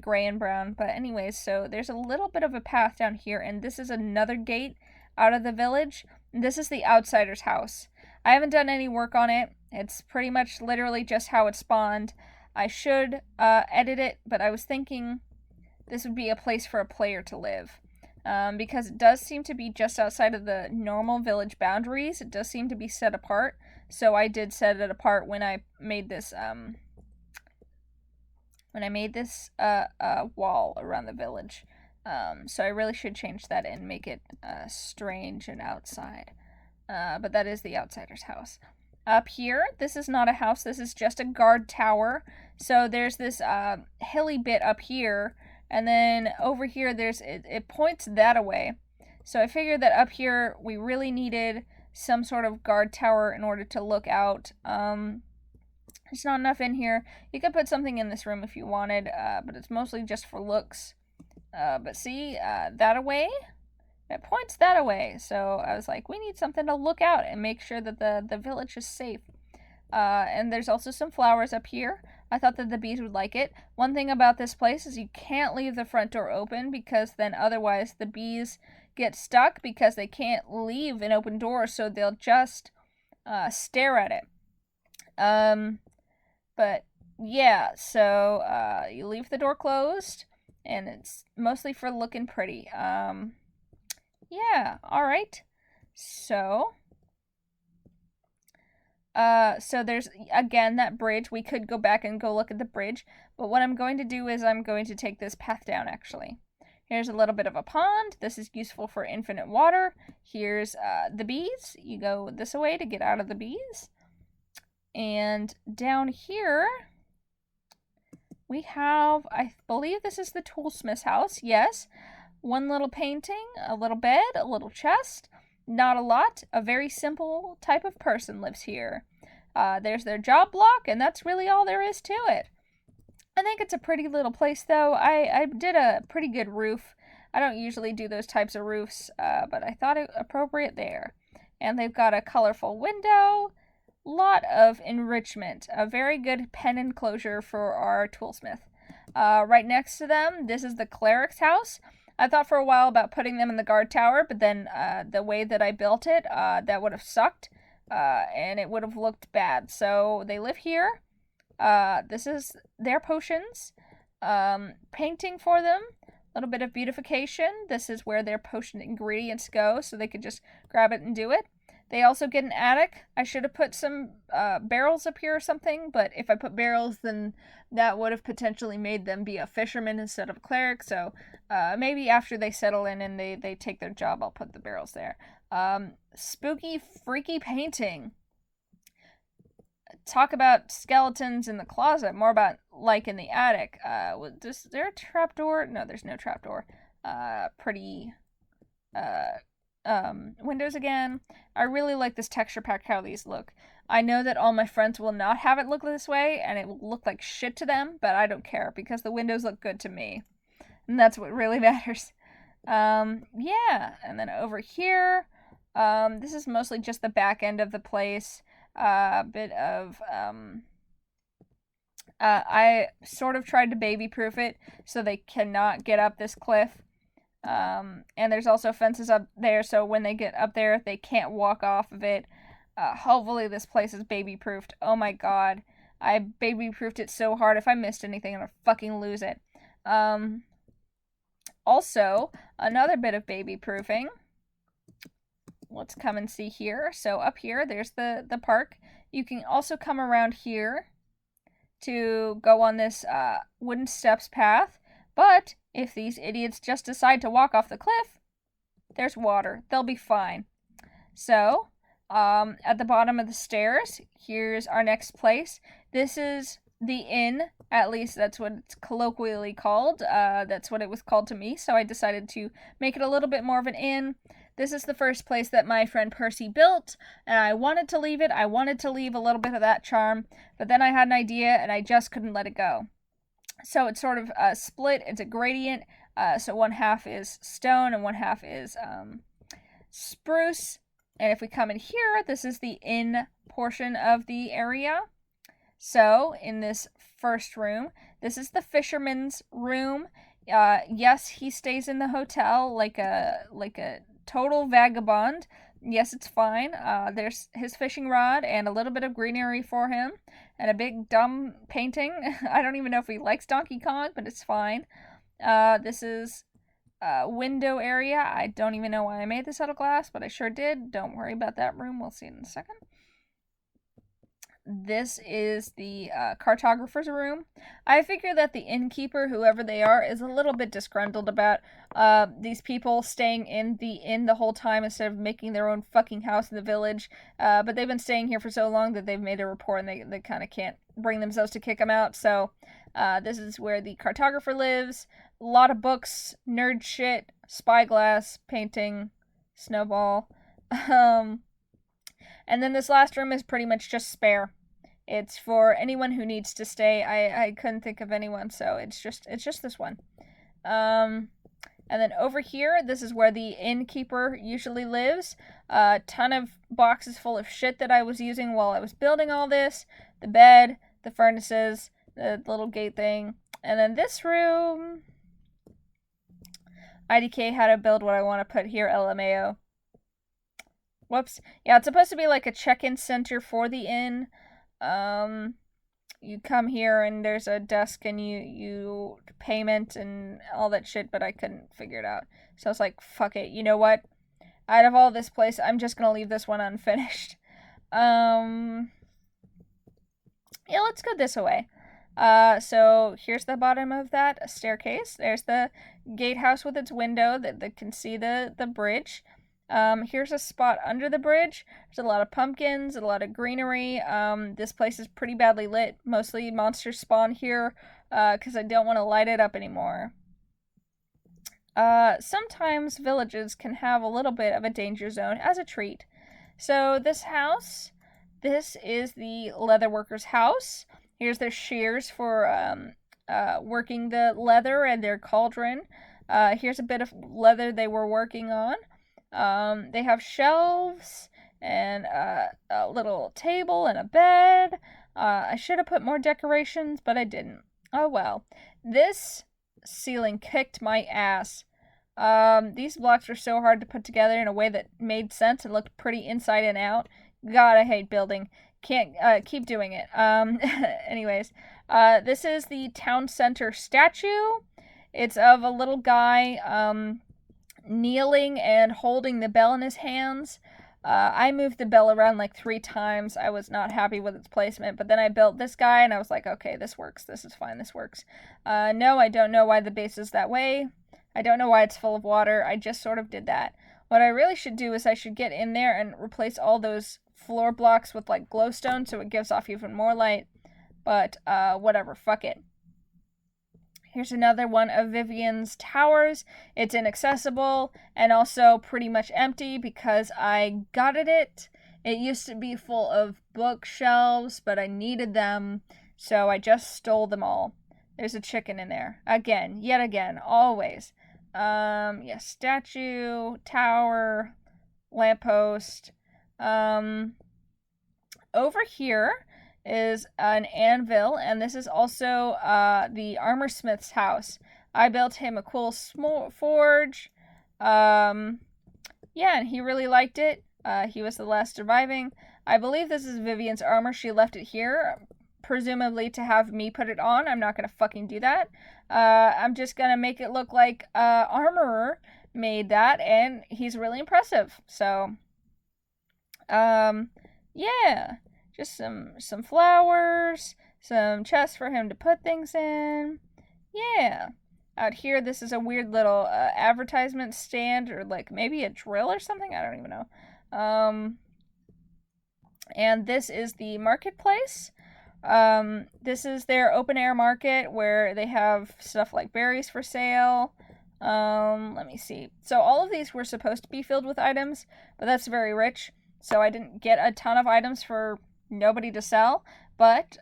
Gray and brown. But anyways, so there's a little bit of a path down here, and this is another gate out of the village. This is the outsider's house. I haven't done any work on it. It's pretty much literally just how it spawned. I should edit it, but I was thinking this would be a place for a player to live. Because it does seem to be just outside of the normal village boundaries. It does seem to be set apart. So I did set it apart when I made this wall around the village. So I really should change that and make it strange and outside. But that is the outsider's house. Up here, this is not a house, this is just a guard tower. So there's this hilly bit up here, and then over here it points that away. So I figured that up here we really needed some sort of guard tower in order to look out. There's not enough in here. You could put something in this room if you wanted, but it's mostly just for looks. But see, that away? It points that away. So I was like, we need something to look out and make sure that the village is safe. And there's also some flowers up here. I thought that the bees would like it. One thing about this place is you can't leave the front door open, because then otherwise the bees get stuck because they can't leave an open door, so they'll just stare at it. But yeah, so you leave the door closed, and it's mostly for looking pretty. Yeah, alright. So there's, again, that bridge. We could go back and go look at the bridge, but what I'm going to do is I'm going to take this path down, actually. Here's a little bit of a pond. This is useful for infinite water. Here's the bees. You go this way to get out of the bees. And down here, we have, I believe this is the toolsmith's house. Yes. One little painting, a little bed, a little chest. Not a lot. A very simple type of person lives here. There's their job block, and that's really all there is to it. I think it's a pretty little place, though. I did a pretty good roof. I don't usually do those types of roofs, but I thought it appropriate there. And they've got a colorful window. Lot of enrichment. A very good pen enclosure for our toolsmith. Right next to them, this is the Cleric's house. I thought for a while about putting them in the guard tower, but then the way that I built it, that would have sucked, and it would have looked bad. So they live here. This is their potions. Painting for them. A little bit of beautification. This is where their potion ingredients go, so they could just grab it and do it. They also get an attic. I should have put some barrels up here or something, but if I put barrels, then that would have potentially made them be a fisherman instead of a cleric, so maybe after they settle in and they take their job, I'll put the barrels there. Spooky, freaky painting. Talk about skeletons in the closet, more about like in the attic. Is there a trapdoor? No, there's no trapdoor. Pretty windows again. I really like this texture pack, how these look. I know that all my friends will not have it look this way, and it will look like shit to them, but I don't care, because the windows look good to me. And that's what really matters. Yeah, and then over here, this is mostly just the back end of the place. Bit of, I sort of tried to baby-proof it, so they cannot get up this cliff. And there's also fences up there, so when they get up there, they can't walk off of it. Hopefully this place is baby-proofed. Oh my god. I baby-proofed it so hard. If I missed anything, I'm gonna fucking lose it. Also, another bit of baby-proofing. Let's come and see here. So up here, there's the park. You can also come around here to go on this wooden steps path. But if these idiots just decide to walk off the cliff, there's water. They'll be fine. So, at the bottom of the stairs, here's our next place. This is the inn. At least that's what it's colloquially called. That's what it was called to me, so I decided to make it a little bit more of an inn. This is the first place that my friend Percy built, and I wanted to leave it. I wanted to leave a little bit of that charm, but then I had an idea, and I just couldn't let it go. So it's sort of split. It's a gradient. So one half is stone and one half is spruce. And if we come in here, this is the inn portion of the area. So in this first room, this is the fisherman's room. Yes, he stays in the hotel like a total vagabond. Yes, it's fine. There's his fishing rod and a little bit of greenery for him. And a big dumb painting. I don't even know if he likes Donkey Kong, but it's fine. This is a window area. I don't even know why I made this out of glass, but I sure did. Don't worry about that room. We'll see it in a second. This is the Cartographer's room. I figure that the Innkeeper, whoever they are, is a little bit disgruntled about these people staying in the inn the whole time instead of making their own fucking house in the village. But they've been staying here for so long that they've made a report and they kind of can't bring themselves to kick them out. So this is where the Cartographer lives. A lot of books, nerd shit, spyglass, painting, snowball. And then this last room is pretty much just spare. It's for anyone who needs to stay. I couldn't think of anyone, so it's just this one. And then over here, this is where the Innkeeper usually lives. A ton of boxes full of shit that I was using while I was building all this. The bed, the furnaces, the little gate thing. And then this room, IDK how to build what I want to put here, LMAO. Whoops. Yeah, it's supposed to be like a check-in center for the inn. You come here and there's a desk and you payment and all that shit, but I couldn't figure it out. So I was like, fuck it. You know what? Out of all this place, I'm just gonna leave this one unfinished. Yeah, let's go this way. So here's the bottom of that staircase. There's the gatehouse with its window that can see the bridge. Here's a spot under the bridge. There's a lot of pumpkins, a lot of greenery. This place is pretty badly lit. Mostly monsters spawn here, because I don't want to light it up anymore. Sometimes villages can have a little bit of a danger zone as a treat. So this house, this is the leatherworker's house. Here's their shears for, working the leather and their cauldron. Here's a bit of leather they were working on. They have shelves and a little table and a bed. I should have put more decorations, but I didn't. Oh well. This ceiling kicked my ass. These blocks were so hard to put together in a way that made sense and looked pretty inside and out. God, I hate building. Can't keep doing it. Anyways, this is the town center statue. It's of a little guy, kneeling and holding the bell in his hands. I moved the bell around like 3 times. I was not happy with its placement, but then I built this guy and I was like, okay, this works. This is fine. This works. No, I don't know why the base is that way. I don't know why it's full of water. I just sort of did that. What I really should do is I should get in there and replace all those floor blocks with like glowstone so it gives off even more light. But whatever, fuck it. Here's another one of Vivian's towers. It's inaccessible and also pretty much empty because I gutted it. It used to be full of bookshelves, but I needed them, so I just stole them all. There's a chicken in there. Again, yet again, always. Yes, statue, tower, lamppost. Over here is an anvil, and this is also the armorsmith's house. I built him a cool forge. Yeah, and he really liked it. He was the last surviving. I believe this is Vivian's armor. She left it here, presumably to have me put it on. I'm not gonna fucking do that. I'm just gonna make it look like armorer made that, and he's really impressive. So, yeah. Just some flowers, some chests for him to put things in. Yeah. Out here, this is a weird little advertisement stand, or like maybe a drill or something. I don't even know. And this is the marketplace. This is their open air market where they have stuff like berries for sale. Let me see. So all of these were supposed to be filled with items, but that's very rich. So I didn't get a ton of items for nobody to sell, but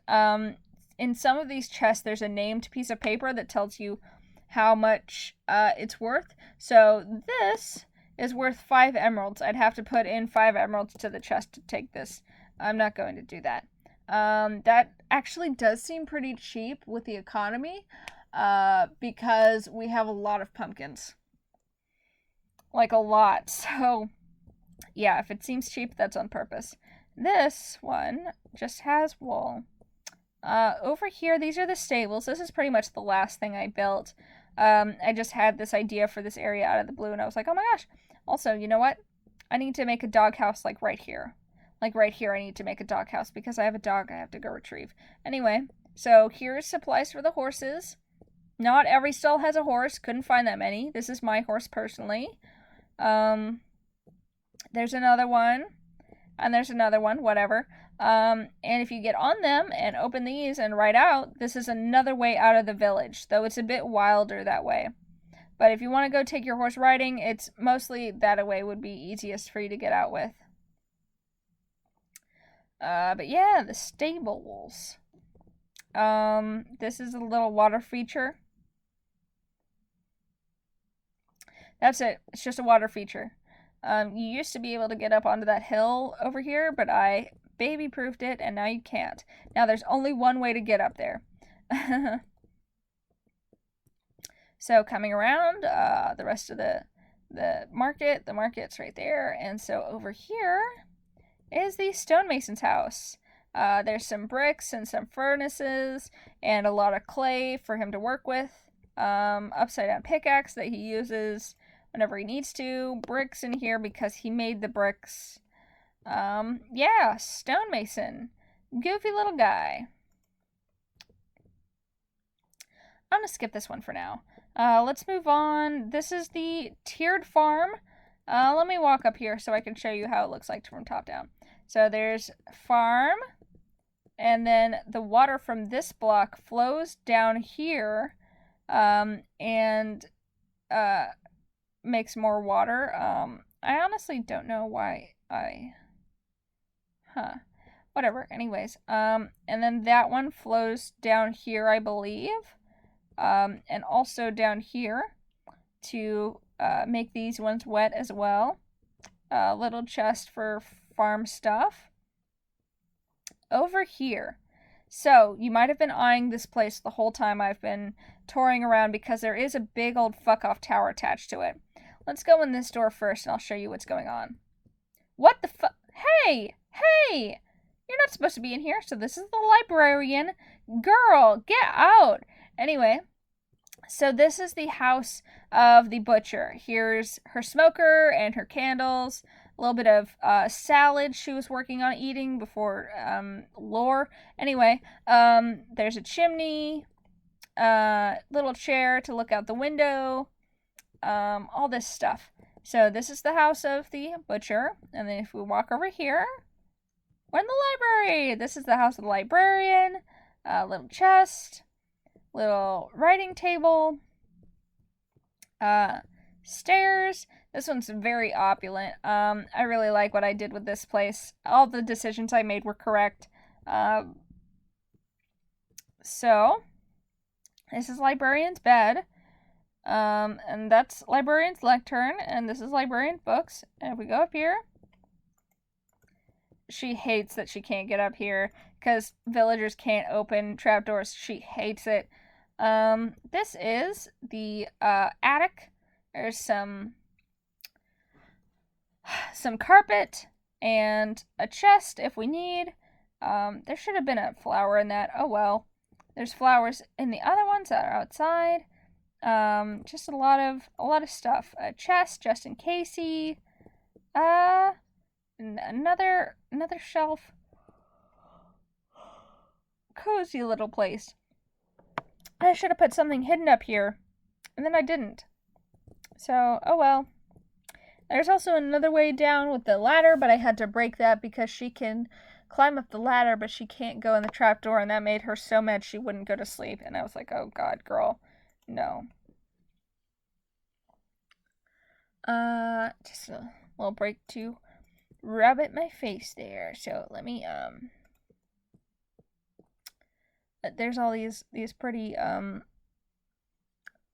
in some of these chests there's a named piece of paper that tells you how much it's worth. So this is worth 5 emeralds. I'd have to put in 5 emeralds to the chest to take this. I'm not going to do that. That actually does seem pretty cheap with the economy, because we have a lot of pumpkins. Like a lot. So yeah, if it seems cheap, that's on purpose. This one just has wool. Over here, these are the stables. This is pretty much the last thing I built. I just had this idea for this area out of the blue, and I was like, oh my gosh. Also, you know what? I need to make a doghouse like right here. Like right here, I need to make a doghouse because I have a dog I have to go retrieve. Anyway, so here's supplies for the horses. Not every stall has a horse. Couldn't find that many. This is my horse personally. There's another one. And there's another one, whatever. And if you get on them and open these and ride out, this is another way out of the village, though it's a bit wilder that way. But if you want to go take your horse riding, it's mostly that way would be easiest for you to get out with. But yeah, the stables. This is a little water feature. That's it. It's just a water feature. You used to be able to get up onto that hill over here, but I baby-proofed it, and now you can't. Now there's only one way to get up there. So coming around, the rest of the market's right there, and so over here is the stonemason's house. There's some bricks and some furnaces, and a lot of clay for him to work with. Upside-down pickaxe that he uses whenever he needs to. Bricks in here because he made the bricks. Yeah, stonemason. Goofy little guy. I'm gonna skip this one for now. Let's move on. This is the tiered farm. Let me walk up here so I can show you how it looks like from top down. So there's farm, and then the water from this block flows down here, and makes more water. I honestly don't know why whatever. Anyways, and then that one flows down here, I believe, and also down here to make these ones wet as well. Little chest for farm stuff. Over here. So, you might have been eyeing this place the whole time I've been touring around because there is a big old fuck-off tower attached to it. Let's go in this door first and I'll show you what's going on. What the fuck? Hey! Hey! You're not supposed to be in here, so this is the librarian. Girl, get out! Anyway, so this is the house of the butcher. Here's her smoker and her candles. a little bit of salad she was working on eating before lore. Anyway, there's a chimney, little chair to look out the window, all this stuff. So this is the house of the butcher, and then if we walk over here, we're in the library. This is the house of the librarian. Little chest, little writing table, stairs. This one's very opulent. I really like what I did with this place. All the decisions I made were correct. So this is librarian's bed. And that's librarian's lectern, and this is librarian's books. And if we go up here, she hates that she can't get up here because villagers can't open trapdoors. She hates it. This is the attic. There's some carpet and a chest if we need. There should have been a flower in that. Oh well. There's flowers in the other ones that are outside. Just a lot of stuff. A chest just in casey. Another shelf. Cozy little place. I should have put something hidden up here, and then I didn't. So, oh well. There's also another way down with the ladder, but I had to break that because she can climb up the ladder, but she can't go in the trapdoor, and that made her so mad she wouldn't go to sleep. And I was like, oh god, girl, no. Just a little break to rub at my face there. So let me, there's all these pretty,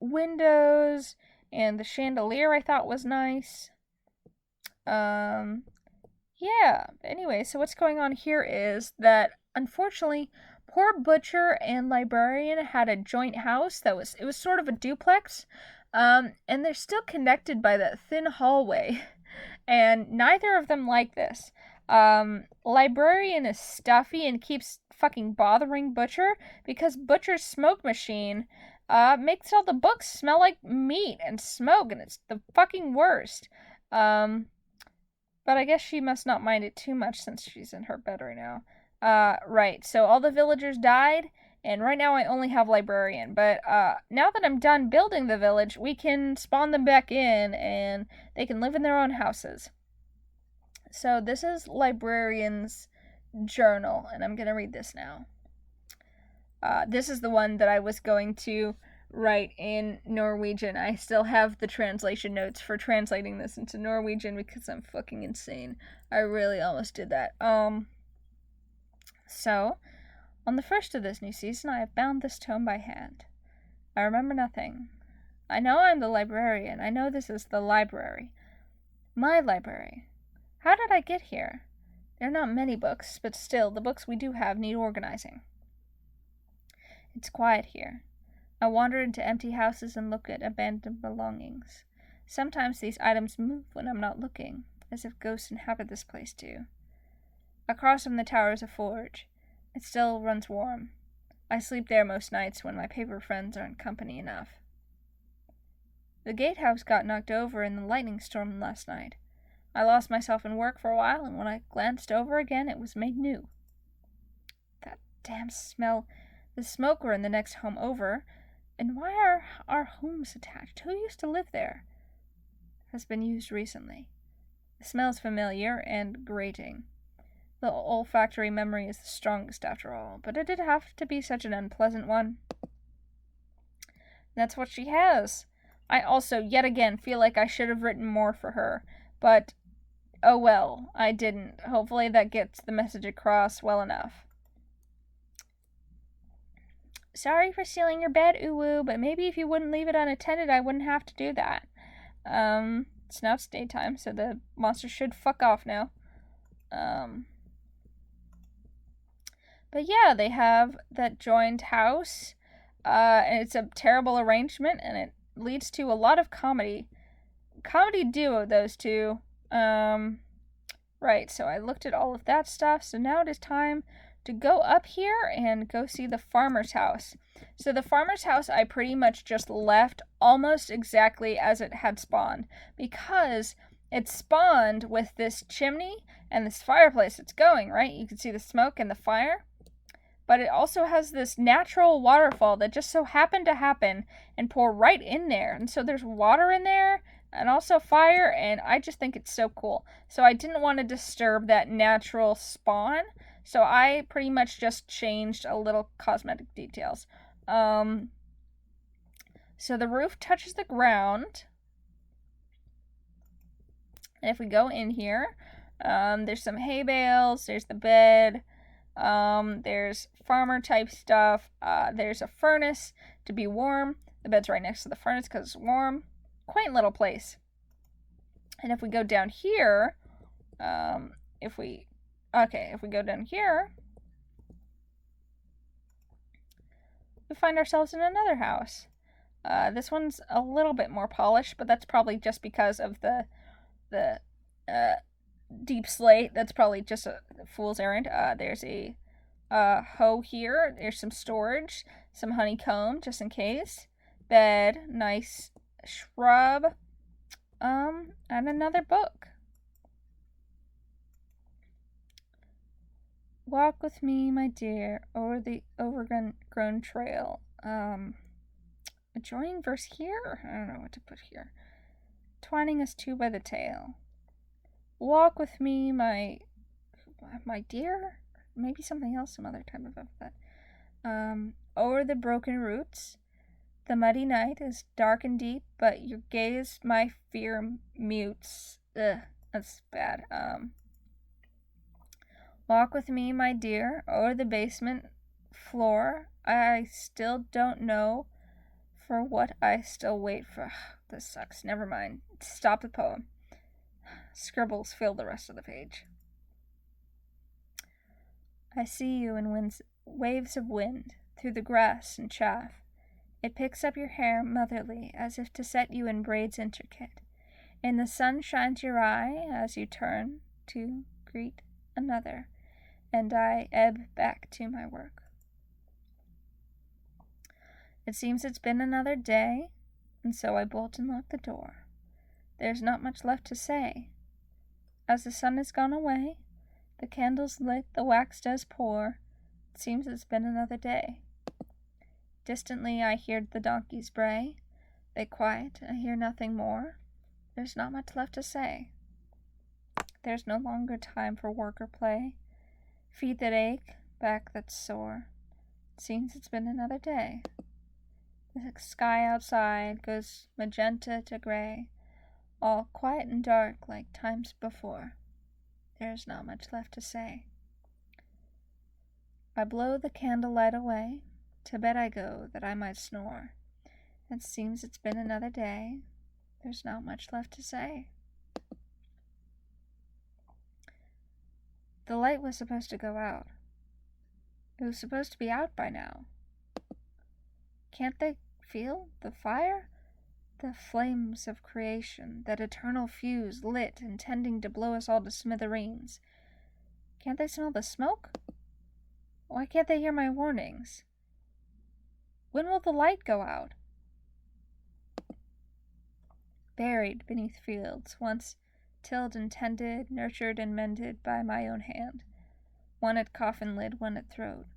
windows, and the chandelier I thought was nice. Yeah, anyway, so what's going on here is that, unfortunately, poor Butcher and Librarian had a joint house it was sort of a duplex, and they're still connected by that thin hallway, and neither of them like this. Librarian is stuffy and keeps fucking bothering Butcher because Butcher's smoke machine, makes all the books smell like meat and smoke, and it's the fucking worst. But I guess she must not mind it too much since she's in her bed right now. Right, so all the villagers died, and right now I only have Librarian. But, now that I'm done building the village, we can spawn them back in, and they can live in their own houses. So this is Librarian's journal, and I'm gonna read this now. This is the one that I was going to write in Norwegian. I still have the translation notes for translating this into Norwegian because I'm fucking insane. I really almost did that. So, on the first of this new season, I have bound this tome by hand. I remember nothing. I know I'm the librarian. I know this is the library. My library. How did I get here? There are not many books, but still, the books we do have need organizing. It's quiet here. I wander into empty houses and look at abandoned belongings. Sometimes these items move when I'm not looking, as if ghosts inhabit this place too. Across from the tower is a forge. It still runs warm. I sleep there most nights when my paper friends aren't company enough. The gatehouse got knocked over in the lightning storm last night. I lost myself in work for a while, and when I glanced over again, it was made new. That damn smell. The smoke were in the next home over. And why are our homes attached? Who used to live there? Has been used recently. The smell is familiar and grating. The olfactory memory is the strongest after all, but it did have to be such an unpleasant one. That's what she has. I also, yet again, feel like I should have written more for her, but oh well, I didn't. Hopefully that gets the message across well enough. Sorry for stealing your bed, Uwu, but maybe if you wouldn't leave it unattended, I wouldn't have to do that. It's now daytime, so the monster should fuck off now. But yeah, they have that joined house, and it's a terrible arrangement, and it leads to a lot of comedy. Comedy duo, those two. Right, so I looked at all of that stuff, so now it is time to go up here and go see the farmer's house. So the farmer's house I pretty much just left almost exactly as it had spawned, because It spawned with this chimney and this fireplace that's going, right? You can see the smoke and the fire. But it also has this natural waterfall that just so happened to happen and pour right in there. And so there's water in there and also fire, and I just think it's so cool. So I didn't want to disturb that natural spawn, so I pretty much just changed a little cosmetic details. So the roof touches the ground. And if we go in here, there's some hay bales, there's the bed, there's farmer type stuff, there's a furnace to be warm. The bed's right next to the furnace because it's warm. Quaint little place. And if we go down here, if we go down here, we find ourselves in another house. This one's a little bit more polished, but that's probably just because of the deep slate. That's probably just a fool's errand. There's a hoe here. There's some storage, some honeycomb just in case. Bed, nice shrub, and another book. Walk with me, my dear, over the overgrown trail. A joining verse here? I don't know what to put here. Twining us two by the tail. Walk with me, my dear? Maybe something else, some other type of epithet. Over the broken roots. The muddy night is dark and deep, but your gaze my fear mutes. Ugh, that's bad. Walk with me, my dear, over the basement floor. I still don't know for what I still wait for. This sucks. Never mind. Stop the poem. Scribbles fill the rest of the page. I see you in waves of wind, through the grass and chaff. It picks up your hair motherly, as if to set you in braids intricate. In the sun shines your eye, as you turn to greet another, and I ebb back to my work. It seems it's been another day, and so I bolt and lock the door. There's not much left to say. As the sun has gone away, the candles lit, the wax does pour. It seems it's been another day. Distantly I hear the donkeys bray. They quiet, I hear nothing more. There's not much left to say. There's no longer time for work or play. Feet that ache, back that's sore. It seems it's been another day. The sky outside goes magenta to gray, all quiet and dark like times before. There's not much left to say. I blow the candlelight away. To bed I go, that I might snore. It seems it's been another day. There's not much left to say. The light was supposed to go out. It was supposed to be out by now. Can't they feel the fire? The flames of creation, that eternal fuse lit and tending to blow us all to smithereens. Can't they smell the smoke? Why can't they hear my warnings? When will the light go out? Buried beneath fields, once tilled and tended, nurtured and mended by my own hand. One at coffin lid, one at throat,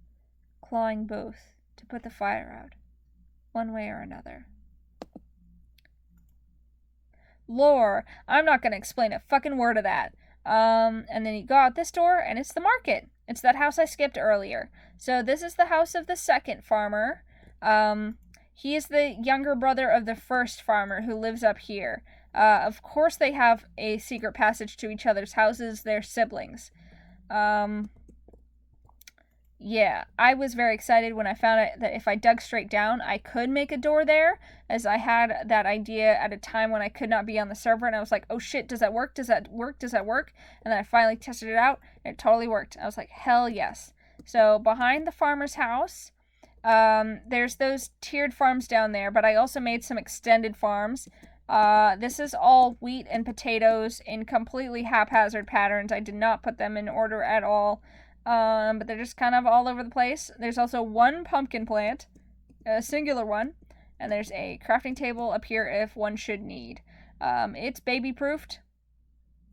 clawing both to put the fire out, one way or another. Lore. I'm not going to explain a fucking word of that. And then you go out this door, and it's the market. It's that house I skipped earlier. So this is the house of the second farmer. He is the younger brother of the first farmer who lives up here. Of course they have a secret passage to each other's houses. They're siblings. Yeah, I was very excited when I found out that if I dug straight down, I could make a door there, as I had that idea at a time when I could not be on the server, and I was like, oh shit, does that work? Does that work? Does that work? And then I finally tested it out, and it totally worked. I was like, hell yes. So behind the farmer's house, there's those tiered farms down there, but I also made some extended farms. This is all wheat and potatoes in completely haphazard patterns. I did not put them in order at all. But they're just kind of all over the place. There's also one pumpkin plant, a singular one, and there's a crafting table up here if one should need. It's baby-proofed.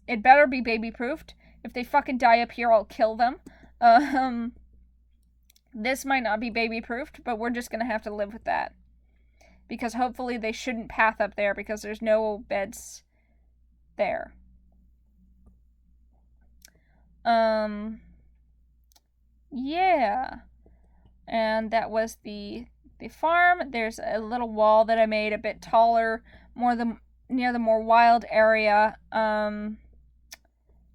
it better be baby-proofed. If they fucking die up here, I'll kill them. This might not be baby-proofed, but we're just gonna have to live with that. Because hopefully they shouldn't path up there because there's no beds there. Yeah. And that was the farm. There's a little wall that I made a bit taller, near the more wild area,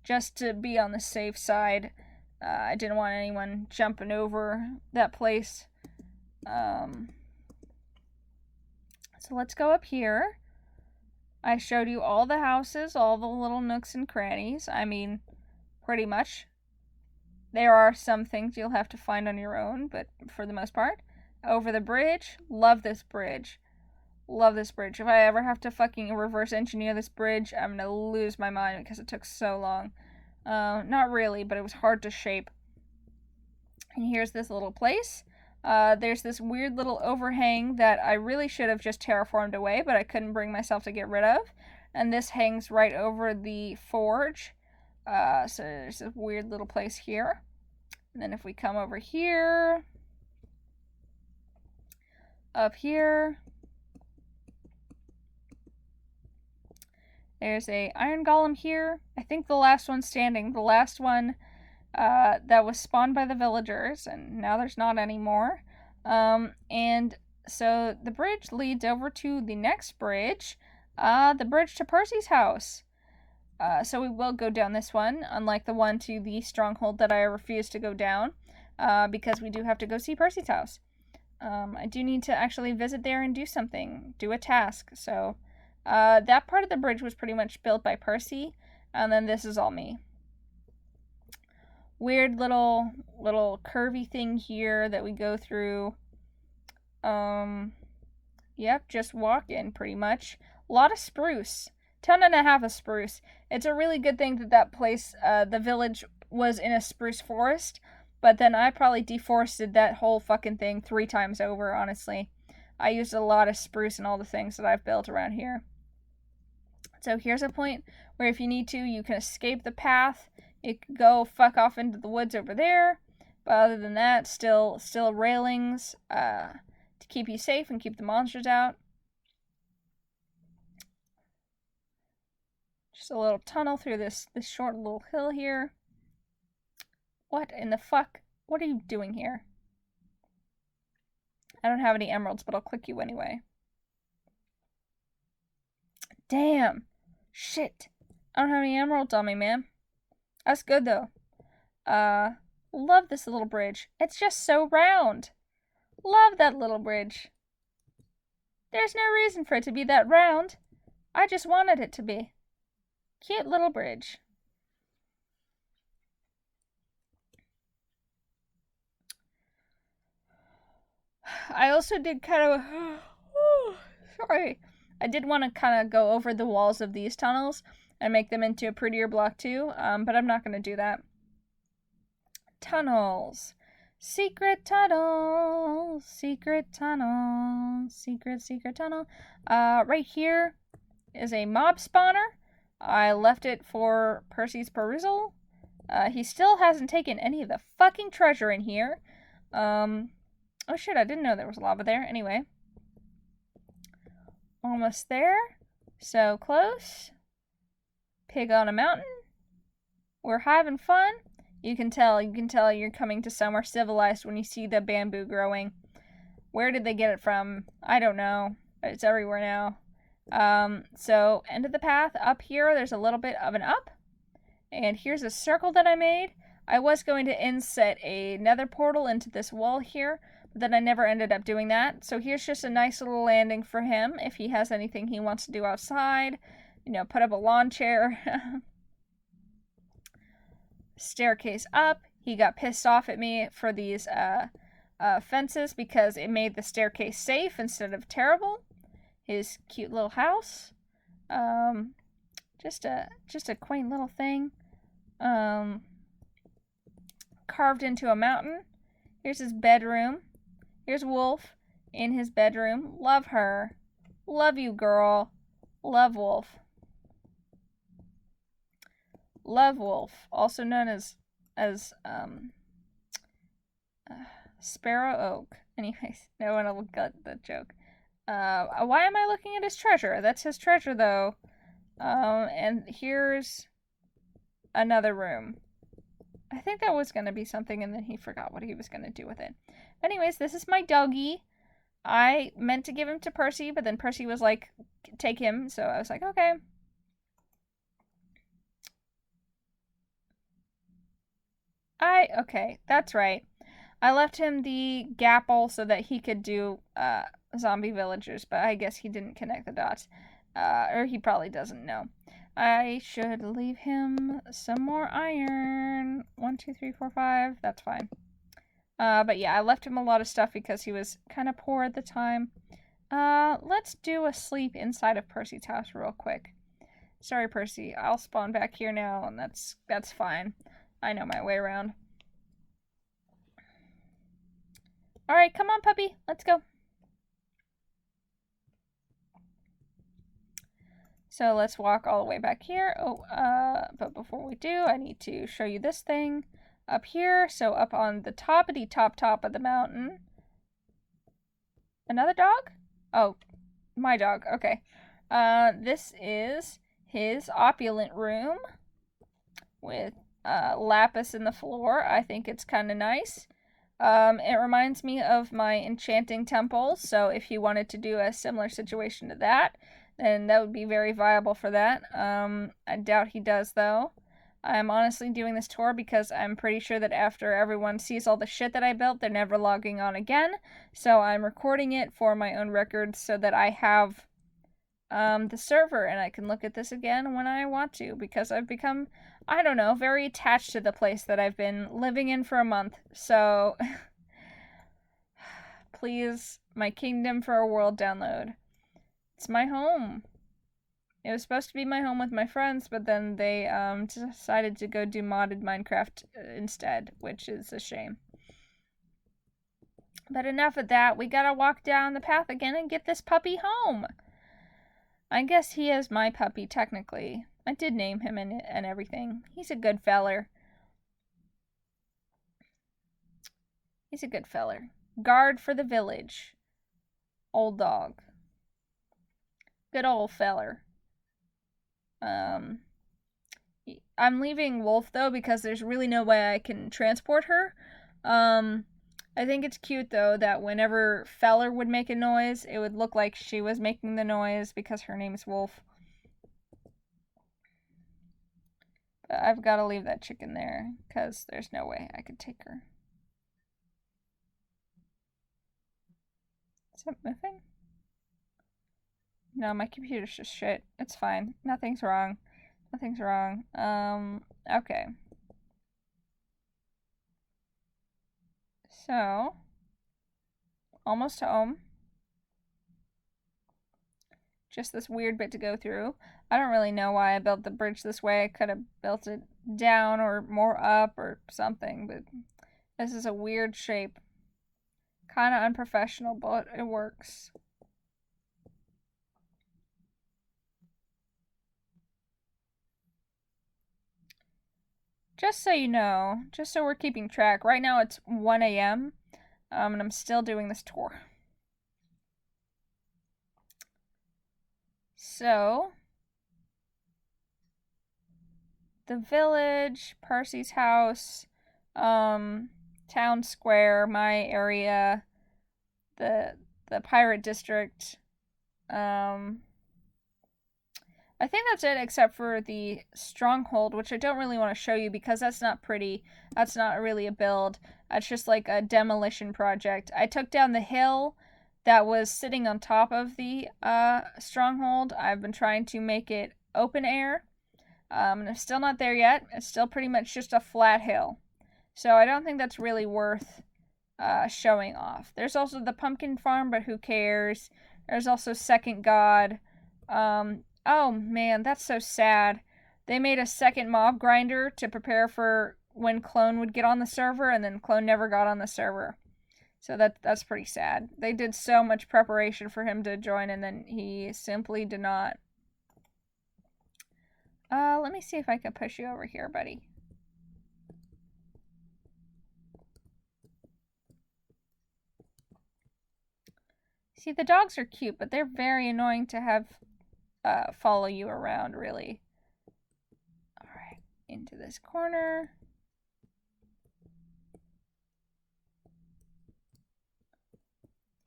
just to be on the safe side. I didn't want anyone jumping over that place. So let's go up here. I showed you all the houses, all the little nooks and crannies. I mean, pretty much. There are some things you'll have to find on your own, but for the most part. Over the bridge. Love this bridge. Love this bridge. If I ever have to fucking reverse engineer this bridge, I'm gonna lose my mind because it took so long. Not really, but it was hard to shape. And here's this little place. There's this weird little overhang that I really should have just terraformed away, but I couldn't bring myself to get rid of. And this hangs right over the forge. So there's a weird little place here. And then if we come over here, up here, there's a iron golem here. I think the last one standing. The last one that was spawned by the villagers, and now there's not anymore. And so the bridge leads over to the next bridge, the bridge to Percy's house. So we will go down this one, unlike the one to the Stronghold that I refuse to go down, because we do have to go see Percy's house. I do need to actually visit there and do something, do a task. So that part of the bridge was pretty much built by Percy, and then this is all me. Weird little curvy thing here that we go through. Yep, just walk in pretty much. A lot of spruce. 10.5 of spruce. It's a really good thing that place, the village, was in a spruce forest, but then I probably deforested that whole fucking thing 3 times over, honestly. I used a lot of spruce in all the things that I've built around here. So here's a point where if you need to, you can escape the path. You can go fuck off into the woods over there. But other than that, still railings to keep you safe and keep the monsters out. Just a little tunnel through this short little hill here. What in the fuck? What are you doing here? I don't have any emeralds, but I'll click you anyway. Damn. Shit. I don't have any emeralds on me, man. That's good, though. Love this little bridge. It's just so round. Love that little bridge. There's no reason for it to be that round. I just wanted it to be. Cute little bridge. I also did kind of... sorry. I did want to kind of go over the walls of these tunnels and make them into a prettier block too, but I'm not going to do that. Tunnels. Secret tunnel. Secret tunnel. Secret tunnel. Right here is a mob spawner. I left it for Percy's perusal. He still hasn't taken any of the fucking treasure in here. Oh shit, I didn't know there was lava there. Anyway. Almost there. So close. Pig on a mountain. We're having fun. You can tell you're coming to somewhere civilized when you see the bamboo growing. Where did they get it from? I don't know. But it's everywhere now. So end of the path. Up here, there's a little bit of an up. And here's a circle that I made. I was going to inset a nether portal into this wall here, but then I never ended up doing that. So here's just a nice little landing for him if he has anything he wants to do outside. You know, put up a lawn chair. Staircase up. He got pissed off at me for these fences because it made the staircase safe instead of terrible. His cute little house. Just a quaint little thing. Carved into a mountain. Here's his bedroom. Here's Wolf in his bedroom. Love her. Love you, girl. Love Wolf. Love Wolf, also known as Sparrow Oak. Anyways, no one will get the joke. Why am I looking at his treasure? That's his treasure, though. And here's another room. I think that was going to be something, and then he forgot what he was going to do with it. Anyways, this is my doggy. I meant to give him to Percy, but then Percy was like, take him. So I was like, okay. Okay, that's right. I left him the gapple so that he could do zombie villagers, but I guess he didn't connect the dots. Or he probably doesn't know. I should leave him some more iron. 1, 2, 3, 4, 5. That's fine. But yeah, I left him a lot of stuff because he was kind of poor at the time. Let's do a sleep inside of Percy's house real quick. Sorry, Percy. I'll spawn back here now, and that's fine. I know my way around. Alright, come on, puppy. Let's go. So let's walk all the way back here. But before we do, I need to show you this thing up here. So up on the toppity top of the mountain. Another dog? Oh, my dog. Okay. This is his opulent room with lapis in the floor. I think it's kind of nice. It reminds me of my Enchanting Temple, so if you wanted to do a similar situation to that, then that would be very viable for that. I doubt he does, though. I'm honestly doing this tour because I'm pretty sure that after everyone sees all the shit that I built, they're never logging on again. So I'm recording it for my own records so that I have the server and I can look at this again when I want to, because I've become, I don't know, very attached to the place that I've been living in for a month. So please, my kingdom for a world download. It's my home. It was supposed to be my home with my friends, but then they decided to go do modded Minecraft instead, which is a shame. But enough of that. We gotta walk down the path again and get this puppy home. I guess he is my puppy, technically. I did name him and everything. He's a good feller. He's a good feller. Guard for the village. Old dog. Good old feller. I'm leaving Wolf, though, because there's really no way I can transport her. I think it's cute, though, that whenever Feller would make a noise, it would look like she was making the noise because her name's Wolf. But I've got to leave that chicken there because there's no way I could take her. Is it moving? No, my computer's just shit. It's fine. Nothing's wrong. Nothing's wrong. Okay. So, almost home. Just this weird bit to go through. I don't really know why I built the bridge this way. I could have built it down or more up or something, but this is a weird shape. Kind of unprofessional, but it works. Just so you know, just so we're keeping track, right now it's 1 a.m. And I'm still doing this tour. So, the village, Percy's house, town square, my area, the pirate district, I think that's it, except for the Stronghold, which I don't really want to show you because that's not pretty. That's not really a build. That's just like a demolition project. I took down the hill that was sitting on top of the Stronghold. I've been trying to make it open air. And I'm still not there yet. It's still pretty much just a flat hill. So I don't think that's really worth showing off. There's also the pumpkin farm, but who cares? There's also Second God. Oh man, that's so sad. They made a second mob grinder to prepare for when Clone would get on the server, and then Clone never got on the server. So that's pretty sad. They did so much preparation for him to join, and then he simply did not. Let me see if I can push you over here, buddy. See, the dogs are cute, but they're very annoying to have follow you around, really. Alright, into this corner.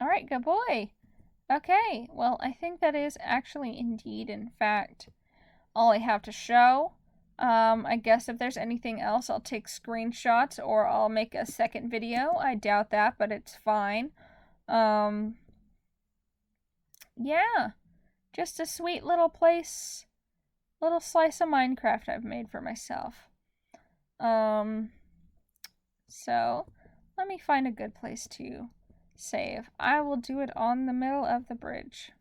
Alright, good boy. Okay, well, I think that is actually indeed, in fact, all I have to show. I guess if there's anything else, I'll take screenshots or I'll make a second video. I doubt that, but it's fine. Yeah, just a sweet little place, little slice of Minecraft I've made for myself. So let me find a good place to save. I will do it on the middle of the bridge.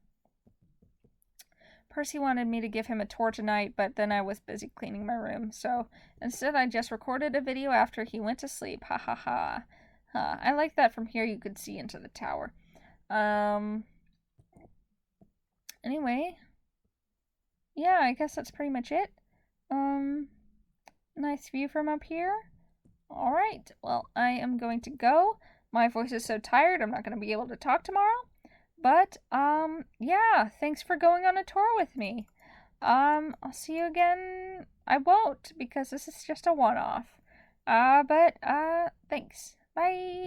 Percy wanted me to give him a tour tonight, but then I was busy cleaning my room, so instead I just recorded a video after he went to sleep. Ha ha ha. I like that from here you could see into the tower. Anyway, yeah, I guess that's pretty much it. Nice view from up here. Alright, well, I am going to go. My voice is so tired, I'm not going to be able to talk tomorrow. But, yeah, thanks for going on a tour with me. I'll see you again. I won't, because this is just a one-off. But, thanks. Bye.